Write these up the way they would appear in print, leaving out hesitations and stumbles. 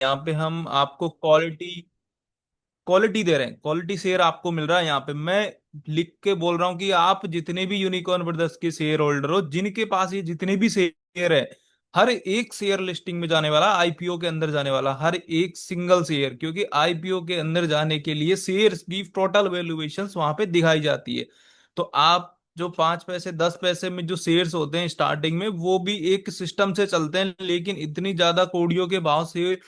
यहाँ पे हम आपको क्वालिटी क्वालिटी दे रहे हैं, क्वालिटी शेयर आपको मिल रहा है। यहाँ पे मैं लिख के बोल रहा हूँ कि आप जितने भी यूनिकॉर्न ब्रदर्स के शेयर होल्डर हो, जिनके पास ये जितने भी शेयर है, हर एक शेयर लिस्टिंग में जाने वाला, आईपीओ के अंदर जाने वाला हर एक सिंगल शेयर, क्योंकि आईपीओ के अंदर जाने के लिए शेयर्स की टोटल वैल्यूएशन वहां पे दिखाई जाती है। तो आप जो 5 पैसे 10 पैसे में जो शेयर्स होते हैं स्टार्टिंग में, वो भी एक सिस्टम से चलते हैं, लेकिन इतनी ज्यादा कौड़ियों के भाव से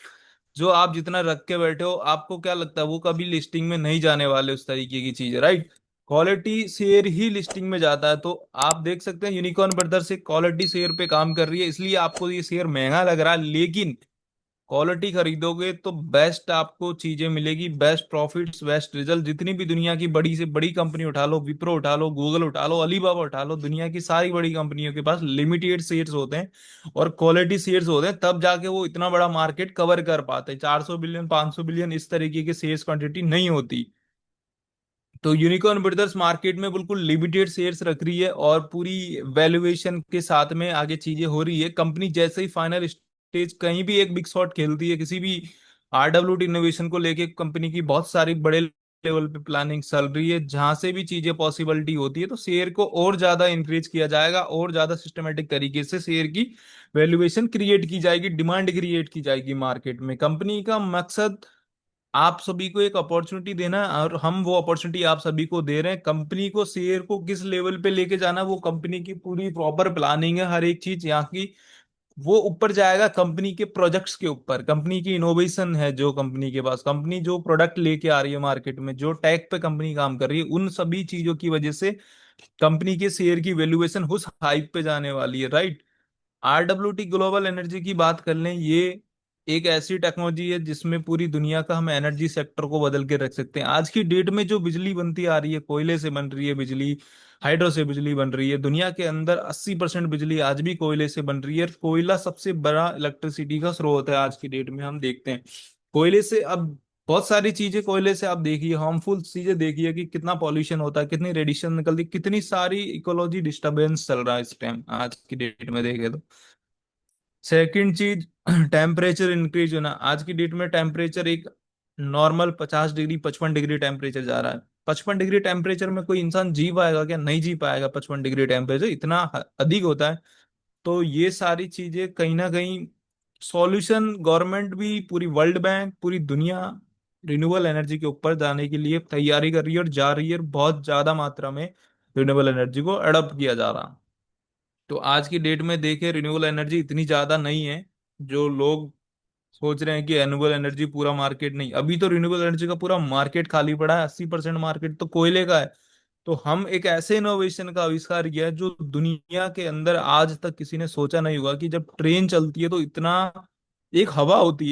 जो आप जितना रख के बैठे हो, आपको क्या लगता है वो कभी लिस्टिंग में नहीं जाने वाले उस तरीके की चीज है, राइट। क्वालिटी शेयर ही लिस्टिंग में जाता है। तो आप देख सकते हैं यूनिकॉर्न ब्रदर्स एक क्वालिटी शेयर पे काम कर रही है, इसलिए आपको ये शेयर महंगा लग रहा है, लेकिन क्वालिटी खरीदोगे तो बेस्ट आपको चीजें मिलेगी, बेस्ट प्रॉफिट्स, बेस्ट रिजल्ट। जितनी भी दुनिया की बड़ी से बड़ी कंपनी उठा लो, विप्रो उठा लो, गूगल उठा लो, अलीबाबा उठा लो, दुनिया की सारी बड़ी कंपनियों के पास लिमिटेड शेयर्स होते हैं और क्वालिटी शेयर्स होते हैं, तब जाके वो इतना बड़ा मार्केट कवर कर पाते हैं। 400 बिलियन 500 बिलियन इस तरीके के शेयर्स क्वांटिटी नहीं होती। तो यूनिकॉर्न ब्रदर्स मार्केट में बिल्कुल लिमिटेड शेयर्स रख रही है और पूरी वैल्यूएशन के साथ में आगे चीजें हो रही है। कंपनी जैसे ही फाइनल स्टेज कहीं भी एक बिग शॉट खेलती है, किसी भी आरडब्ल्यूटी इनोवेशन को लेके कंपनी की बहुत सारी बड़े लेवल पे प्लानिंग चल रही है, जहां से भी चीजें पॉसिबिलिटी होती है, तो शेयर को और ज्यादा इंक्रीज किया जाएगा और ज्यादा सिस्टमेटिक तरीके से शेयर की वैल्यूएशन क्रिएट की जाएगी, डिमांड क्रिएट की जाएगी मार्केट में। कंपनी का मकसद आप सभी को एक अपॉर्चुनिटी देना है और हम वो अपॉर्चुनिटी आप सभी को दे रहे हैं। कंपनी को शेयर को किस लेवल पे लेके जाना, वो कंपनी की पूरी प्रॉपर प्लानिंग है, हर एक चीज यहाँ की। वो ऊपर जाएगा कंपनी के प्रोजेक्ट्स के ऊपर, कंपनी की इनोवेशन है जो कंपनी के पास, कंपनी जो प्रोडक्ट लेके आ रही है मार्केट में, जो टेक पे कंपनी काम कर रही है, उन सभी चीजों की वजह से कंपनी के शेयर की वैल्यूएशन उस हाइप पे जाने वाली है, राइट। आरडब्ल्यूटी ग्लोबल एनर्जी की बात कर लें, ये एक ऐसी टेक्नोलॉजी है जिसमें पूरी दुनिया का हम एनर्जी सेक्टर को बदल के रख सकते हैं। आज की डेट में जो बिजली बनती आ रही है, कोयले से बन रही है बिजली, हाइड्रो से बिजली बन रही है, दुनिया के अंदर 80% बिजली आज भी कोयले से बन रही है। कोयला सबसे बड़ा इलेक्ट्रिसिटी का स्रोत है आज की डेट में, हम देखते हैं कोयले से। अब बहुत सारी चीजें कोयले से आप देखिए, हार्मफुल चीजें देखिए कि कितना पॉल्यूशन होता है, कितनी रेडिएशन निकलती है, कितनी सारी इकोलॉजी डिस्टरबेंस चल रहा है इस टाइम आज की डेट में देखे तो। सेकंड चीज, टेम्परेचर इंक्रीज होना। आज की डेट में टेम्परेचर एक नॉर्मल 50 डिग्री 55 डिग्री टेम्परेचर जा रहा है। 55 डिग्री टेम्परेचर में कोई इंसान जी पाएगा क्या? नहीं जी पाएगा, 55 डिग्री टेम्परेचर इतना अधिक होता है। तो ये सारी चीजें कहीं ना कहीं सॉल्यूशन, गवर्नमेंट भी, पूरी वर्ल्ड बैंक, पूरी दुनिया रिन्यूएबल एनर्जी के ऊपर जाने के लिए तैयारी कर रही है और जा रही है, और बहुत ज्यादा मात्रा में रिन्यूएबल एनर्जी को अडॉप्ट किया जा रहा है। तो आज की डेट में देखें, रिन्यूएबल एनर्जी इतनी ज्यादा नहीं है जो लोग सोच रहे हैं कि रिन्यूएबल एनर्जी पूरा मार्केट नहीं। अभी तो रिन्यूएबल एनर्जी का पूरा मार्केट खाली पड़ा है, 80% मार्केट तो कोयले का है। तो हम एक ऐसे इनोवेशन का आविष्कार किया है जो दुनिया के अंदर आज तक किसी ने सोचा नहीं होगा, कि जब ट्रेन चलती है तो इतना, एक हवा होती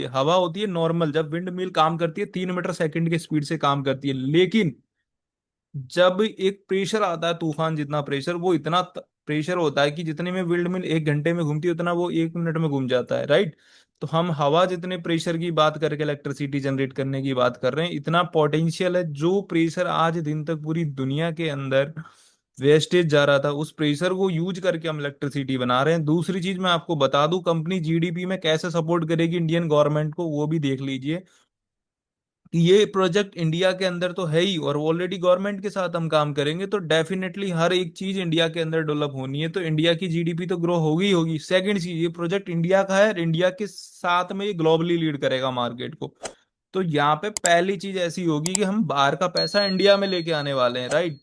है नॉर्मल, जब विंड मिल काम करती है 3 मीटर सेकंड की स्पीड से काम करती है, लेकिन जब एक प्रेशर आता है, तूफान जितना प्रेशर, वो इतना प्रेशर होता है कि जितने में विंड मिल 1 घंटे में घूमती है, उतना वो 1 मिनट में घूम जाता है, राइट। तो हम हवा जितने प्रेशर की बात करके इलेक्ट्रिसिटी जनरेट करने की बात कर रहे हैं, इतना पोटेंशियल है। जो प्रेशर आज दिन तक पूरी दुनिया के अंदर वेस्टेज जा रहा था, उस प्रेशर को यूज करके हम इलेक्ट्रिसिटी बना रहे हैं। दूसरी चीज मैं आपको बता दूं, कंपनी जीडीपी में कैसे सपोर्ट करेगी इंडियन गवर्नमेंट को, वो भी देख लीजिए। ये प्रोजेक्ट इंडिया के अंदर तो है ही, और ऑलरेडी गवर्नमेंट के साथ हम काम करेंगे, तो डेफिनेटली हर एक चीज इंडिया के अंदर डेवलप होनी है, तो इंडिया की जीडीपी तो ग्रो होगी ही होगी। सेकंड चीज, ये प्रोजेक्ट इंडिया का है, इंडिया के साथ में ये ग्लोबली लीड करेगा मार्केट को। तो यहाँ पे पहली चीज ऐसी होगी कि हम बाहर का पैसा इंडिया में लेके आने वाले हैं, राइट।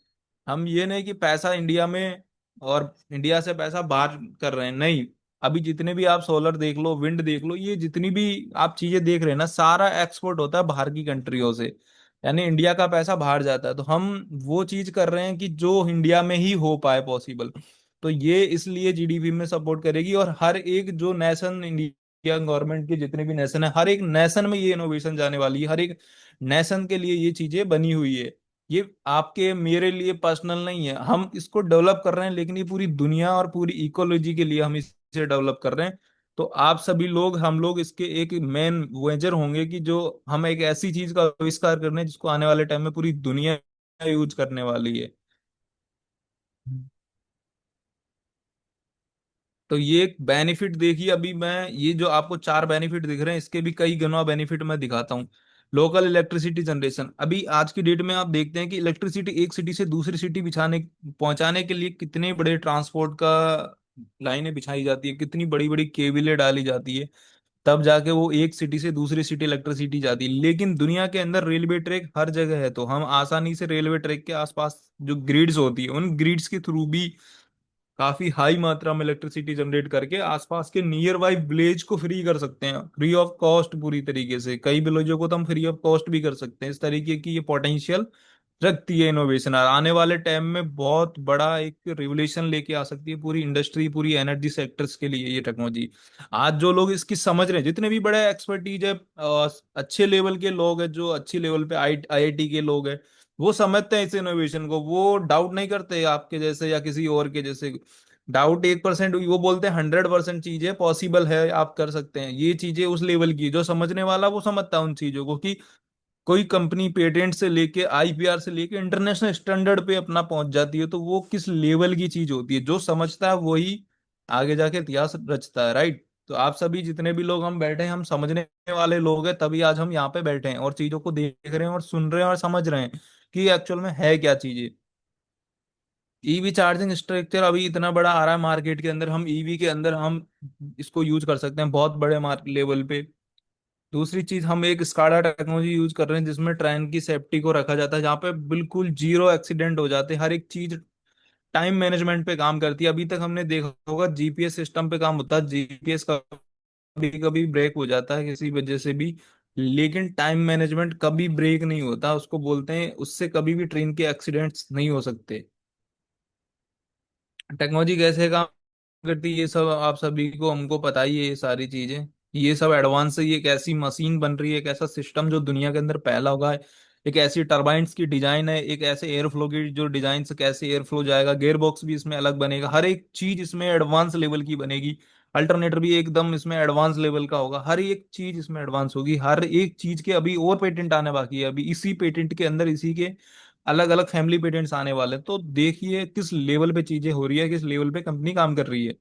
हम ये नहीं कि पैसा इंडिया में और इंडिया से पैसा बाहर कर रहे हैं, नहीं। अभी जितने भी आप सोलर देख लो, विंड देख लो, ये जितनी भी आप चीजें देख रहे हैं ना, सारा एक्सपोर्ट होता है बाहर की कंट्रियों से, यानी इंडिया का पैसा बाहर जाता है। तो हम वो चीज कर रहे हैं कि जो इंडिया में ही हो पाए पॉसिबल। तो ये इसलिए जीडीपी में सपोर्ट करेगी, और हर एक जो नेशन, इंडिया गवर्नमेंट के जितने भी नेशन है, हर एक नेशन में ये इनोवेशन जाने वाली है, हर एक नेशन के लिए ये चीजें बनी हुई है। ये आपके मेरे लिए पर्सनल नहीं है, हम इसको डेवलप कर रहे हैं, लेकिन ये पूरी दुनिया और पूरी इकोलॉजी के लिए हम इसे डेवलप कर रहे हैं। तो आप सभी लोग, हम लोग इसके एक मेन वेंचर होंगे, कि जो हम एक ऐसी चीज का आविष्कार कर रहे हैं जिसको आने वाले टाइम में पूरी दुनिया यूज करने वाली है। तो ये एक बेनिफिट देखिए, अभी मैं ये जो आपको चार बेनिफिट दिख रहे हैं इसके भी कई गुना बेनिफिट मैं दिखाता हूँ। लोकल इलेक्ट्रिसिटी जनरेशन, अभी आज की डेट में आप देखते हैं कि इलेक्ट्रिसिटी एक सिटी से दूसरी सिटी बिछाने पहुंचाने के लिए कितने बड़े ट्रांसपोर्ट का लाइनें बिछाई जाती है, कितनी बड़ी बड़ी केबलें डाली जाती है, तब जाके वो एक सिटी से दूसरी सिटी इलेक्ट्रिसिटी जाती है। लेकिन दुनिया के अंदर रेलवे ट्रैक हर जगह है, तो हम आसानी से रेलवे ट्रैक के आसपास जो ग्रिड्स होती है उन ग्रिड्स के थ्रू भी काफी हाई मात्रा में इलेक्ट्रिसिटी जनरेट करके आसपास के नियर बाई विलेज को फ्री कर सकते हैं, फ्री ऑफ कॉस्ट पूरी तरीके से। कई विलेजों को तो हम फ्री ऑफ कॉस्ट भी कर सकते हैं। इस तरीके की ये पोटेंशियल रखती है इनोवेशन, और आने वाले टाइम में बहुत बड़ा एक रिवोल्यूशन लेके आ सकती है पूरी इंडस्ट्री, पूरी एनर्जी सेक्टर्स के लिए ये टेक्नोलॉजी। आज जो लोग इसकी समझ रहे हैं, जितने भी बड़े एक्सपर्टीज है, अच्छे लेवल के लोग हैं, जो अच्छी लेवल पे आईआईटी के लोग हैं, वो समझते हैं इस इनोवेशन को, वो डाउट नहीं करते आपके जैसे या किसी और के जैसे। डाउट 1%, वो बोलते हैं 100% चीजें पॉसिबल है, आप कर सकते हैं ये चीजें। उस लेवल की जो समझने वाला वो समझता है उन चीजों को, कि कोई कंपनी पेटेंट से लेके आईपीआर से लेके इंटरनेशनल स्टैंडर्ड पे अपना पहुंच जाती है, तो वो किस लेवल की चीज होती है। जो समझता है वही आगे जाके इतिहास रचता है, राइट। तो आप सभी जितने भी लोग हम बैठे हैं, हम समझने वाले लोग हैं, तभी आज हम यहाँ पे बैठे हैं और चीजों को देख रहे हैं और सुन रहे हैं और समझ रहे हैं कि एक्चुअल में है क्या चीजें। ईवी चार्जिंग स्ट्रक्चर अभी इतना बड़ा आ रहा है मार्केट के अंदर, हम ईवी के अंदर हम इसको यूज कर सकते हैं बहुत बड़े मार्केट लेवल पे। दूसरी चीज, हम एक स्काडा टेक्नोलॉजी यूज कर रहे हैं जिसमें ट्रेन की सेफ्टी को रखा जाता है, जहाँ पे बिल्कुल जीरो एक्सीडेंट हो जाते हैं। हर एक चीज टाइम मैनेजमेंट पे काम करती है। अभी तक हमने देखा होगा जीपीएस सिस्टम पे काम होता है, जीपीएस कभी कभी ब्रेक हो जाता है किसी वजह से भी, लेकिन टाइम मैनेजमेंट कभी ब्रेक नहीं होता उसको बोलते हैं, उससे कभी भी ट्रेन के एक्सीडेंट्स नहीं हो सकते। टेक्नोलॉजी कैसे काम करती है ये सब आप सभी को हमको पता ही है, ये सारी चीजें, ये सब एडवांस है। ये एक ऐसी मशीन बन रही है, एक ऐसा सिस्टम जो दुनिया के अंदर पहला होगा है। एक ऐसी टरबाइंस की डिजाइन है, एक ऐसे एयर फ्लो की जो डिजाइन से कैसे एयर फ्लो जाएगा, गेयर बॉक्स भी इसमें अलग बनेगा, हर एक चीज इसमें एडवांस लेवल की बनेगी। अल्टरनेटर भी एकदम इसमें एडवांस लेवल का होगा, हर एक चीज इसमें एडवांस होगी। हर एक चीज के अभी और पेटेंट आने बाकी है, अभी इसी पेटेंट के अंदर इसी के अलग अलग फैमिली पेटेंट्स आने वाले हैं। तो देखिए किस लेवल पे चीजें हो रही है, किस लेवल पे कंपनी काम कर रही है।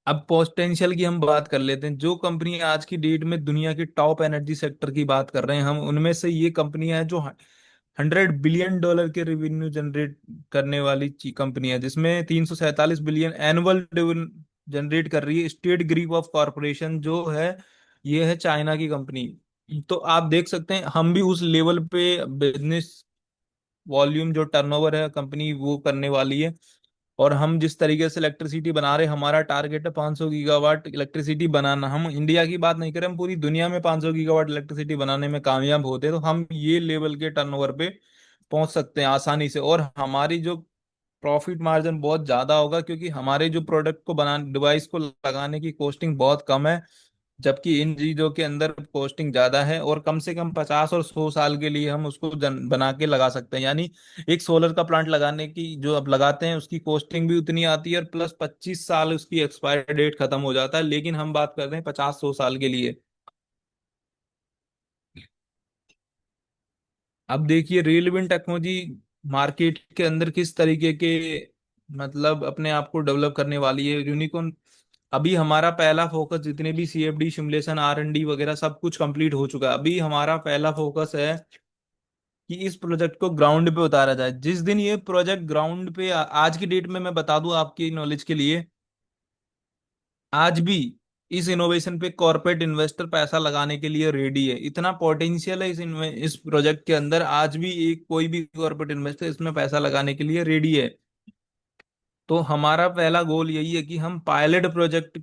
अब पोटेंशियल की हम बात कर लेते हैं। जो कंपनी आज की डेट में दुनिया की टॉप एनर्जी सेक्टर की बात कर रहे हैं हम, उनमें से ये कंपनियां हैं जो $100 बिलियन के रेवेन्यू जनरेट करने वाली कंपनी है, जिसमें 347 बिलियन एनुअल जनरेट कर रही है। स्टेट ग्रुप ऑफ कॉरपोरेशन जो है, ये है चाइना की कंपनी। तो आप देख सकते हैं हम भी उस लेवल पे बिजनेस वॉल्यूम, जो टर्नओवर है कंपनी वो करने वाली है। और हम जिस तरीके से इलेक्ट्रिसिटी बना रहे हैं, हमारा टारगेट है 500 गीगावाट इलेक्ट्रिसिटी बनाना। हम इंडिया की बात नहीं करें, हम पूरी दुनिया में 500 गीगावाट इलेक्ट्रिसिटी बनाने में कामयाब होते हैं, तो हम ये लेवल के टर्नओवर पे पहुंच सकते हैं आसानी से। और हमारी जो प्रॉफिट मार्जिन बहुत ज्यादा होगा, क्योंकि हमारे जो प्रोडक्ट को बना डिवाइस को लगाने की कॉस्टिंग बहुत कम है, जबकि इन चीजों के अंदर कॉस्टिंग ज्यादा है। और कम से कम 50 और 100 साल के लिए हम उसको बना के लगा सकते हैं। यानी एक सोलर का प्लांट लगाने की जो अब लगाते हैं उसकी कॉस्टिंग भी उतनी आती है, और प्लस 25 साल उसकी एक्सपायरी डेट खत्म हो जाता है। लेकिन हम बात कर रहे हैं 50 100 साल के लिए। अब देखिए रेलवे टेक्नोलॉजी मार्केट के अंदर किस तरीके के मतलब अपने आप को डेवलप करने वाली है, यूनिकॉर्न। अभी हमारा पहला फोकस, जितने भी CFD simulation R and D वगैरह सब कुछ कंप्लीट हो चुका है। अभी हमारा पहला फोकस है कि इस प्रोजेक्ट को ग्राउंड पे उतारा जाए। जिस दिन ये प्रोजेक्ट ग्राउंड पे आज की डेट में मैं बता दूं आपकी नॉलेज के लिए, आज भी इस इनोवेशन पे कॉर्पोरेट इन्वेस्टर पैसा लगाने के लिए रेडी है। इतना पोटेंशियल है इस प्रोजेक्ट के अंदर, आज भी एक कोई भी कॉर्पोरेट इन्वेस्टर इसमें पैसा लगाने के लिए रेडी है। तो हमारा पहला गोल यही है कि हम पायलट प्रोजेक्ट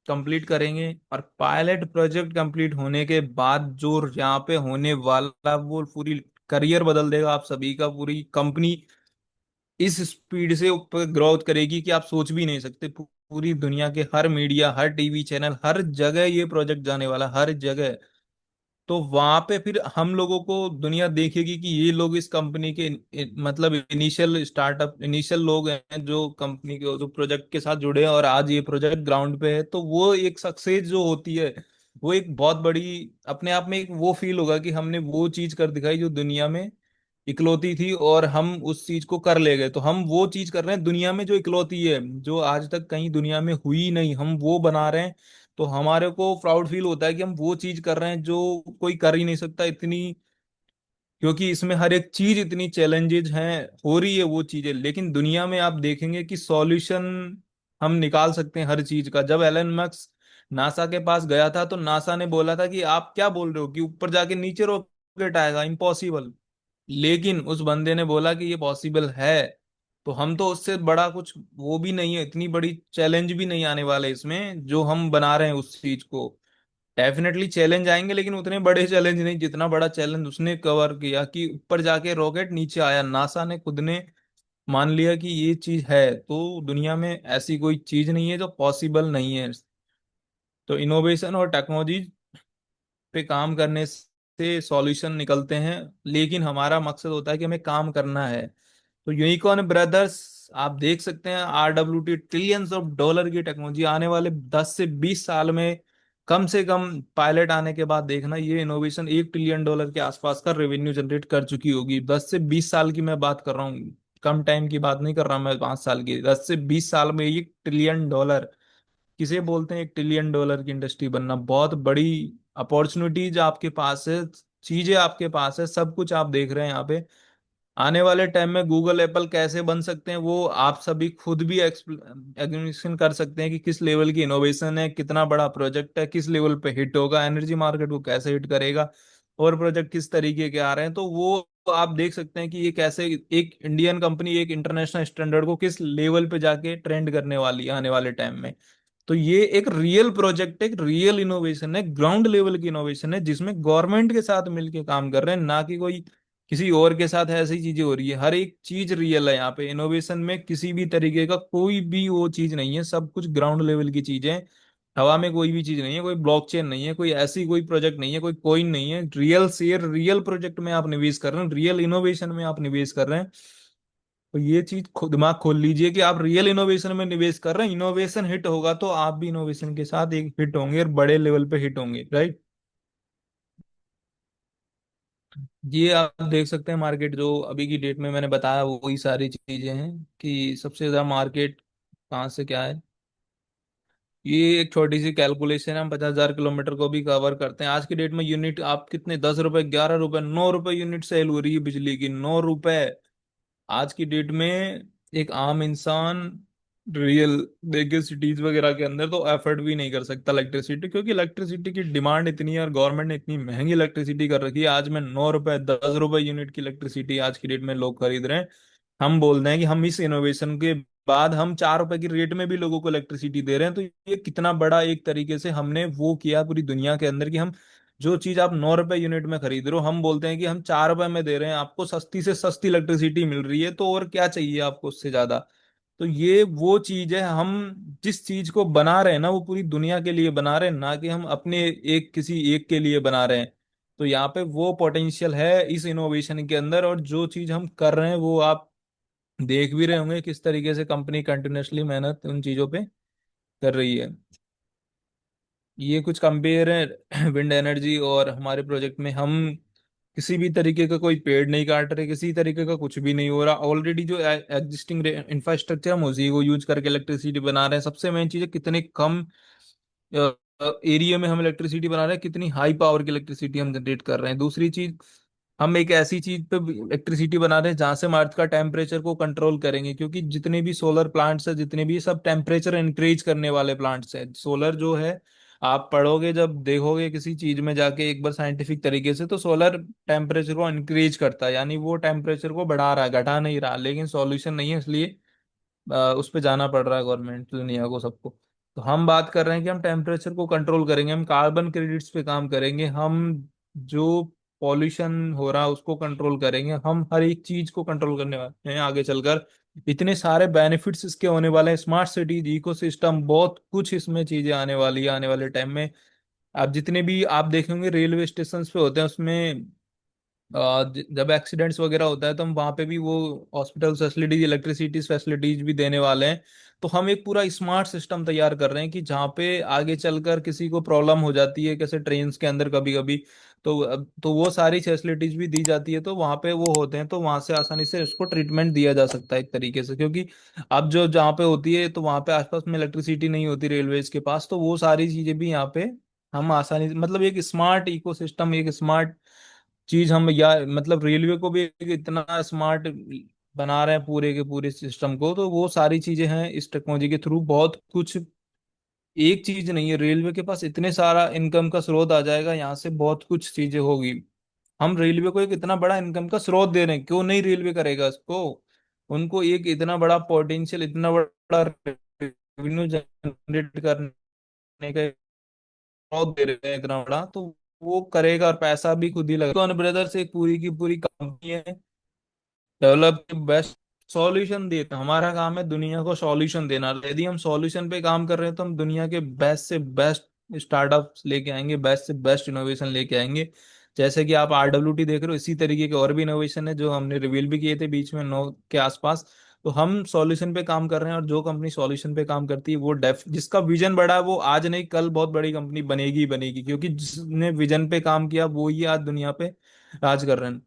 कंप्लीट करेंगे, और पायलट प्रोजेक्ट कंप्लीट होने के बाद जो यहाँ पे होने वाला, वो पूरी करियर बदल देगा आप सभी का। पूरी कंपनी इस स्पीड से ऊपर ग्रोथ करेगी कि आप सोच भी नहीं सकते। पूरी दुनिया के हर मीडिया, हर टीवी चैनल, हर जगह ये प्रोजेक्ट जाने वाला, हर जगह। तो वहां पे फिर हम लोगों को दुनिया देखेगी कि ये लोग इस कंपनी के मतलब इनिशियल स्टार्टअप, इनिशियल लोग हैं जो कंपनी के जो प्रोजेक्ट के साथ जुड़े हैं, और आज ये प्रोजेक्ट ग्राउंड पे है। तो वो एक सक्सेस जो होती है, वो एक बहुत बड़ी अपने आप में एक वो फील होगा कि हमने वो चीज कर दिखाई जो दुनिया में इकलौती थी और हम उस चीज को कर ले गए। तो हम वो चीज कर रहे हैं दुनिया में जो इकलौती है, जो आज तक कहीं दुनिया में हुई नहीं, हम वो बना रहे हैं। तो हमारे को प्राउड फील होता है कि हम वो चीज कर रहे हैं जो कोई कर ही नहीं सकता इतनी, क्योंकि इसमें हर एक चीज इतनी चैलेंजेज हैं, हो रही है वो चीजें, लेकिन दुनिया में आप देखेंगे कि सॉल्यूशन हम निकाल सकते हैं हर चीज का। जब एलन मस्क नासा के पास गया था तो नासा ने बोला था कि आप क्या बोल रहे हो कि ऊपर जाके नीचे रॉकेट आएगा, इम्पॉसिबल। लेकिन उस बंदे ने बोला कि ये पॉसिबल है। तो हम तो उससे बड़ा कुछ वो भी नहीं है, इतनी बड़ी चैलेंज भी नहीं आने वाले इसमें जो हम बना रहे हैं उस चीज को। डेफिनेटली चैलेंज आएंगे लेकिन उतने बड़े चैलेंज नहीं जितना बड़ा चैलेंज उसने कवर किया कि ऊपर जाके रॉकेट नीचे आया, नासा ने खुद ने मान लिया कि ये चीज है। तो दुनिया में ऐसी कोई चीज नहीं है जो पॉसिबल नहीं है। तो इनोवेशन और टेक्नोलॉजी पे काम करने से सॉल्यूशन निकलते हैं, लेकिन हमारा मकसद होता है कि हमें काम करना है। तो यूनिकॉर्न ब्रदर्स आप देख सकते हैं, RWT ट्रिलियंस ऑफ डॉलर की टेक्नोलॉजी आने वाले 10 से 20 साल में, कम से कम पायलट आने के बाद देखना ये इनोवेशन $1 ट्रिलियन के आसपास का रेवेन्यू जनरेट कर चुकी होगी। 10 से 20 साल की मैं बात कर रहा हूँ, कम टाइम की बात नहीं कर रहा मैं, 5 साल की। 10 से 20 साल में $1 ट्रिलियन, किसे बोलते हैं $1 ट्रिलियन की इंडस्ट्री बनना, बहुत बड़ी अपॉर्चुनिटीज आपके पास है, चीजें आपके पास है, सब कुछ आप देख रहे हैं यहाँ पे। आने वाले टाइम में गूगल एप्पल कैसे बन सकते हैं वो आप सभी खुद भी एग्जीक्यूशन कर सकते हैं कि किस लेवल की इनोवेशन है, कितना बड़ा प्रोजेक्ट है, किस लेवल पे हिट होगा, एनर्जी मार्केट को कैसे हिट करेगा, और प्रोजेक्ट किस तरीके के आ रहे हैं। तो वो आप देख सकते हैं कि ये कैसे एक इंडियन कंपनी एक इंटरनेशनल स्टैंडर्ड को किस लेवल पे जाके ट्रेंड करने वाली है आने वाले टाइम में। तो ये एक रियल प्रोजेक्ट है, एक रियल इनोवेशन है, ग्राउंड लेवल की इनोवेशन है, जिसमें गवर्नमेंट के साथ मिलके काम कर रहे हैं, ना कि कोई किसी और के साथ ऐसी चीजें हो रही है। हर एक चीज रियल है यहाँ पे, इनोवेशन में किसी भी तरीके का कोई भी वो चीज नहीं है, सब कुछ ग्राउंड लेवल की चीजें हैं। हवा में कोई भी चीज नहीं है, कोई ब्लॉकचेन नहीं है, कोई ऐसी कोई प्रोजेक्ट नहीं है, कोई कॉइन नहीं है। रियल शेयर रियल प्रोजेक्ट में आप निवेश कर रहे हैं, रियल इनोवेशन में आप निवेश कर रहे हैं। तो ये चीज खुद दिमाग खोल लीजिए कि आप रियल इनोवेशन में निवेश कर रहे हैं, इनोवेशन हिट होगा तो आप भी इनोवेशन के साथ एक हिट होंगे और बड़े लेवल पे हिट होंगे, राइट। ये आप देख सकते हैं मार्केट जो अभी की डेट में मैंने बताया, वो वही सारी चीजें हैं कि सबसे ज्यादा मार्केट कहाँ से क्या है। ये एक छोटी सी कैलकुलेशन है, हम 50,000 किलोमीटर को भी कवर करते हैं। आज की डेट में यूनिट आप कितने, 10 रुपए, 11 रुपए, 9 रुपए यूनिट सेल हो रही है बिजली की, 9 रुपए। आज की डेट में एक आम इंसान रियल देखिए सिटीज वगैरह के अंदर तो अफोर्ड भी नहीं कर सकता इलेक्ट्रिसिटी, क्योंकि इलेक्ट्रिसिटी की डिमांड इतनी है और गवर्नमेंट ने इतनी महंगी इलेक्ट्रिसिटी कर रखी है। आज में 9 रुपए, 10 रुपए यूनिट की इलेक्ट्रिसिटी आज की डेट में लोग खरीद रहे हैं। हम बोल रहे हैं कि हम इस इनोवेशन के बाद हम 4 रुपए की रेट में भी लोगों को इलेक्ट्रिसिटी दे रहे हैं। तो ये कितना बड़ा एक तरीके से हमने वो किया पूरी दुनिया के अंदर कि हम जो चीज आप 9 रुपए यूनिट में खरीद रहे हो, हम बोलते हैं कि हम 4 रुपए में दे रहे हैं आपको, सस्ती से सस्ती इलेक्ट्रिसिटी मिल रही है, तो और क्या चाहिए आपको उससे ज्यादा। तो ये वो चीज है, हम जिस चीज को बना रहे हैं ना वो पूरी दुनिया के लिए बना रहे हैं, ना कि हम अपने एक किसी एक के लिए बना रहे हैं। तो यहाँ पे वो पोटेंशियल है इस इनोवेशन के अंदर, और जो चीज हम कर रहे हैं वो आप देख भी रहे होंगे किस तरीके से कंपनी कंटिन्यूअसली मेहनत उन चीजों पे कर रही है। ये कुछ कंपेयर है विंड एनर्जी और हमारे प्रोजेक्ट में। हम किसी भी तरीके का कोई पेड़ नहीं काट रहे, किसी तरीके का कुछ भी नहीं हो रहा। ऑलरेडी जो एग्जिस्टिंग इंफ्रास्ट्रक्चर हम उसी को यूज करके इलेक्ट्रिसिटी बना रहे हैं। सबसे मेन चीज है कितने कम एरिया में हम इलेक्ट्रिसिटी बना रहे हैं, कितनी हाई पावर की इलेक्ट्रिसिटी हम जनरेट कर रहे हैं। दूसरी चीज, हम एक ऐसी चीज पे इलेक्ट्रिसिटी बना रहे हैं जहां से हम अर्थ का टेम्परेचर को कंट्रोल करेंगे, क्योंकि जितने भी सोलर प्लांट्स है, जितने भी सब टेम्परेचर इंक्रीज करने वाले प्लांट्स हैं। सोलर जो है, आप पढ़ोगे जब देखोगे किसी चीज में जाके एक बार साइंटिफिक तरीके से, तो सोलर टेम्परेचर को इंक्रीज करता है, यानी वो टेम्परेचर को बढ़ा रहा है, घटा नहीं रहा। लेकिन सॉल्यूशन नहीं है, इसलिए उस पे जाना पड़ रहा है गवर्नमेंट दुनिया को, सबको। तो हम बात कर रहे हैं कि हम टेम्परेचर को कंट्रोल करेंगे, हम कार्बन क्रेडिट्स पे काम करेंगे, हम जो पॉल्यूशन हो रहा है उसको कंट्रोल करेंगे, हम हर एक चीज को कंट्रोल करने वाले हैं आगे चलकर। इतने सारे बेनिफिट्स इसके होने वाले हैं, स्मार्ट सिटीज, इकोसिस्टम, बहुत कुछ इसमें चीजें आने वाली है आने वाले टाइम में। आप जितने भी आप देखेंगे रेलवे स्टेशन पे होते हैं, उसमें जब एक्सीडेंट्स वगैरह होता है तो हम वहां पे भी वो हॉस्पिटल फैसिलिटीज, इलेक्ट्रिसिटीज फैसिलिटीज भी देने वाले हैं। तो हम एक पूरा स्मार्ट सिस्टम तैयार कर रहे हैं कि जहाँ पे आगे चलकर किसी को प्रॉब्लम हो जाती है, कैसे ट्रेन के अंदर कभी कभी, तो अब तो वो सारी फैसिलिटीज भी दी जाती है, तो वहां पे वो होते हैं, तो वहां से आसानी से उसको ट्रीटमेंट दिया जा सकता है एक तरीके से। क्योंकि अब जो जहाँ पे होती है तो वहां पे आसपास में इलेक्ट्रिसिटी नहीं होती रेलवेज के पास, तो वो सारी चीजें भी यहाँ पे हम आसानी से, मतलब एक स्मार्ट इकोसिस्टम, एक स्मार्ट चीज हम, या मतलब रेलवे को भी एक इतना स्मार्ट बना रहे हैं पूरे के पूरे सिस्टम को। तो वो सारी चीजें हैं इस टेक्नोलॉजी के थ्रू, बहुत कुछ, एक चीज नहीं है, रेलवे के पास इतने सारा इनकम का स्रोत आ जाएगा यहाँ से, बहुत कुछ चीजें होगी। हम रेलवे को एक इतना बड़ा इनकम का स्रोत दे रहे हैं, क्यों नहीं रेलवे करेगा इसको। उनको एक इतना बड़ा पोटेंशियल, इतना बड़ा रेवेन्यू जनरेट करने का स्रोत दे रहे हैं इतना बड़ा, तो वो करेगा और पैसा भी खुद ही लगेगा। कौन ब्रदर्स एक पूरी की पूरी कंपनी है, डेवलप बेस्ट सॉल्यूशन देता, हमारा काम है दुनिया को सॉल्यूशन देना। यदि हम सॉल्यूशन पे काम कर रहे हैं तो हम दुनिया के बेस्ट से बेस्ट स्टार्टअप्स लेके आएंगे, बेस्ट से बेस्ट इनोवेशन लेके आएंगे। जैसे कि आप RWT देख रहे हो, इसी तरीके के और भी इनोवेशन है जो हमने रिवील भी किए थे बीच में 9 के आसपास। तो हम सॉल्यूशन पे काम कर रहे हैं, और जो कंपनी सॉल्यूशन पे काम करती है वो डेफ जिसका विजन बड़ा है वो आज नहीं कल बहुत बड़ी कंपनी बनेगी ही बनेगी, क्योंकि जिसने विजन पे काम किया वो ही आज दुनिया पे राज कर रहे हैं।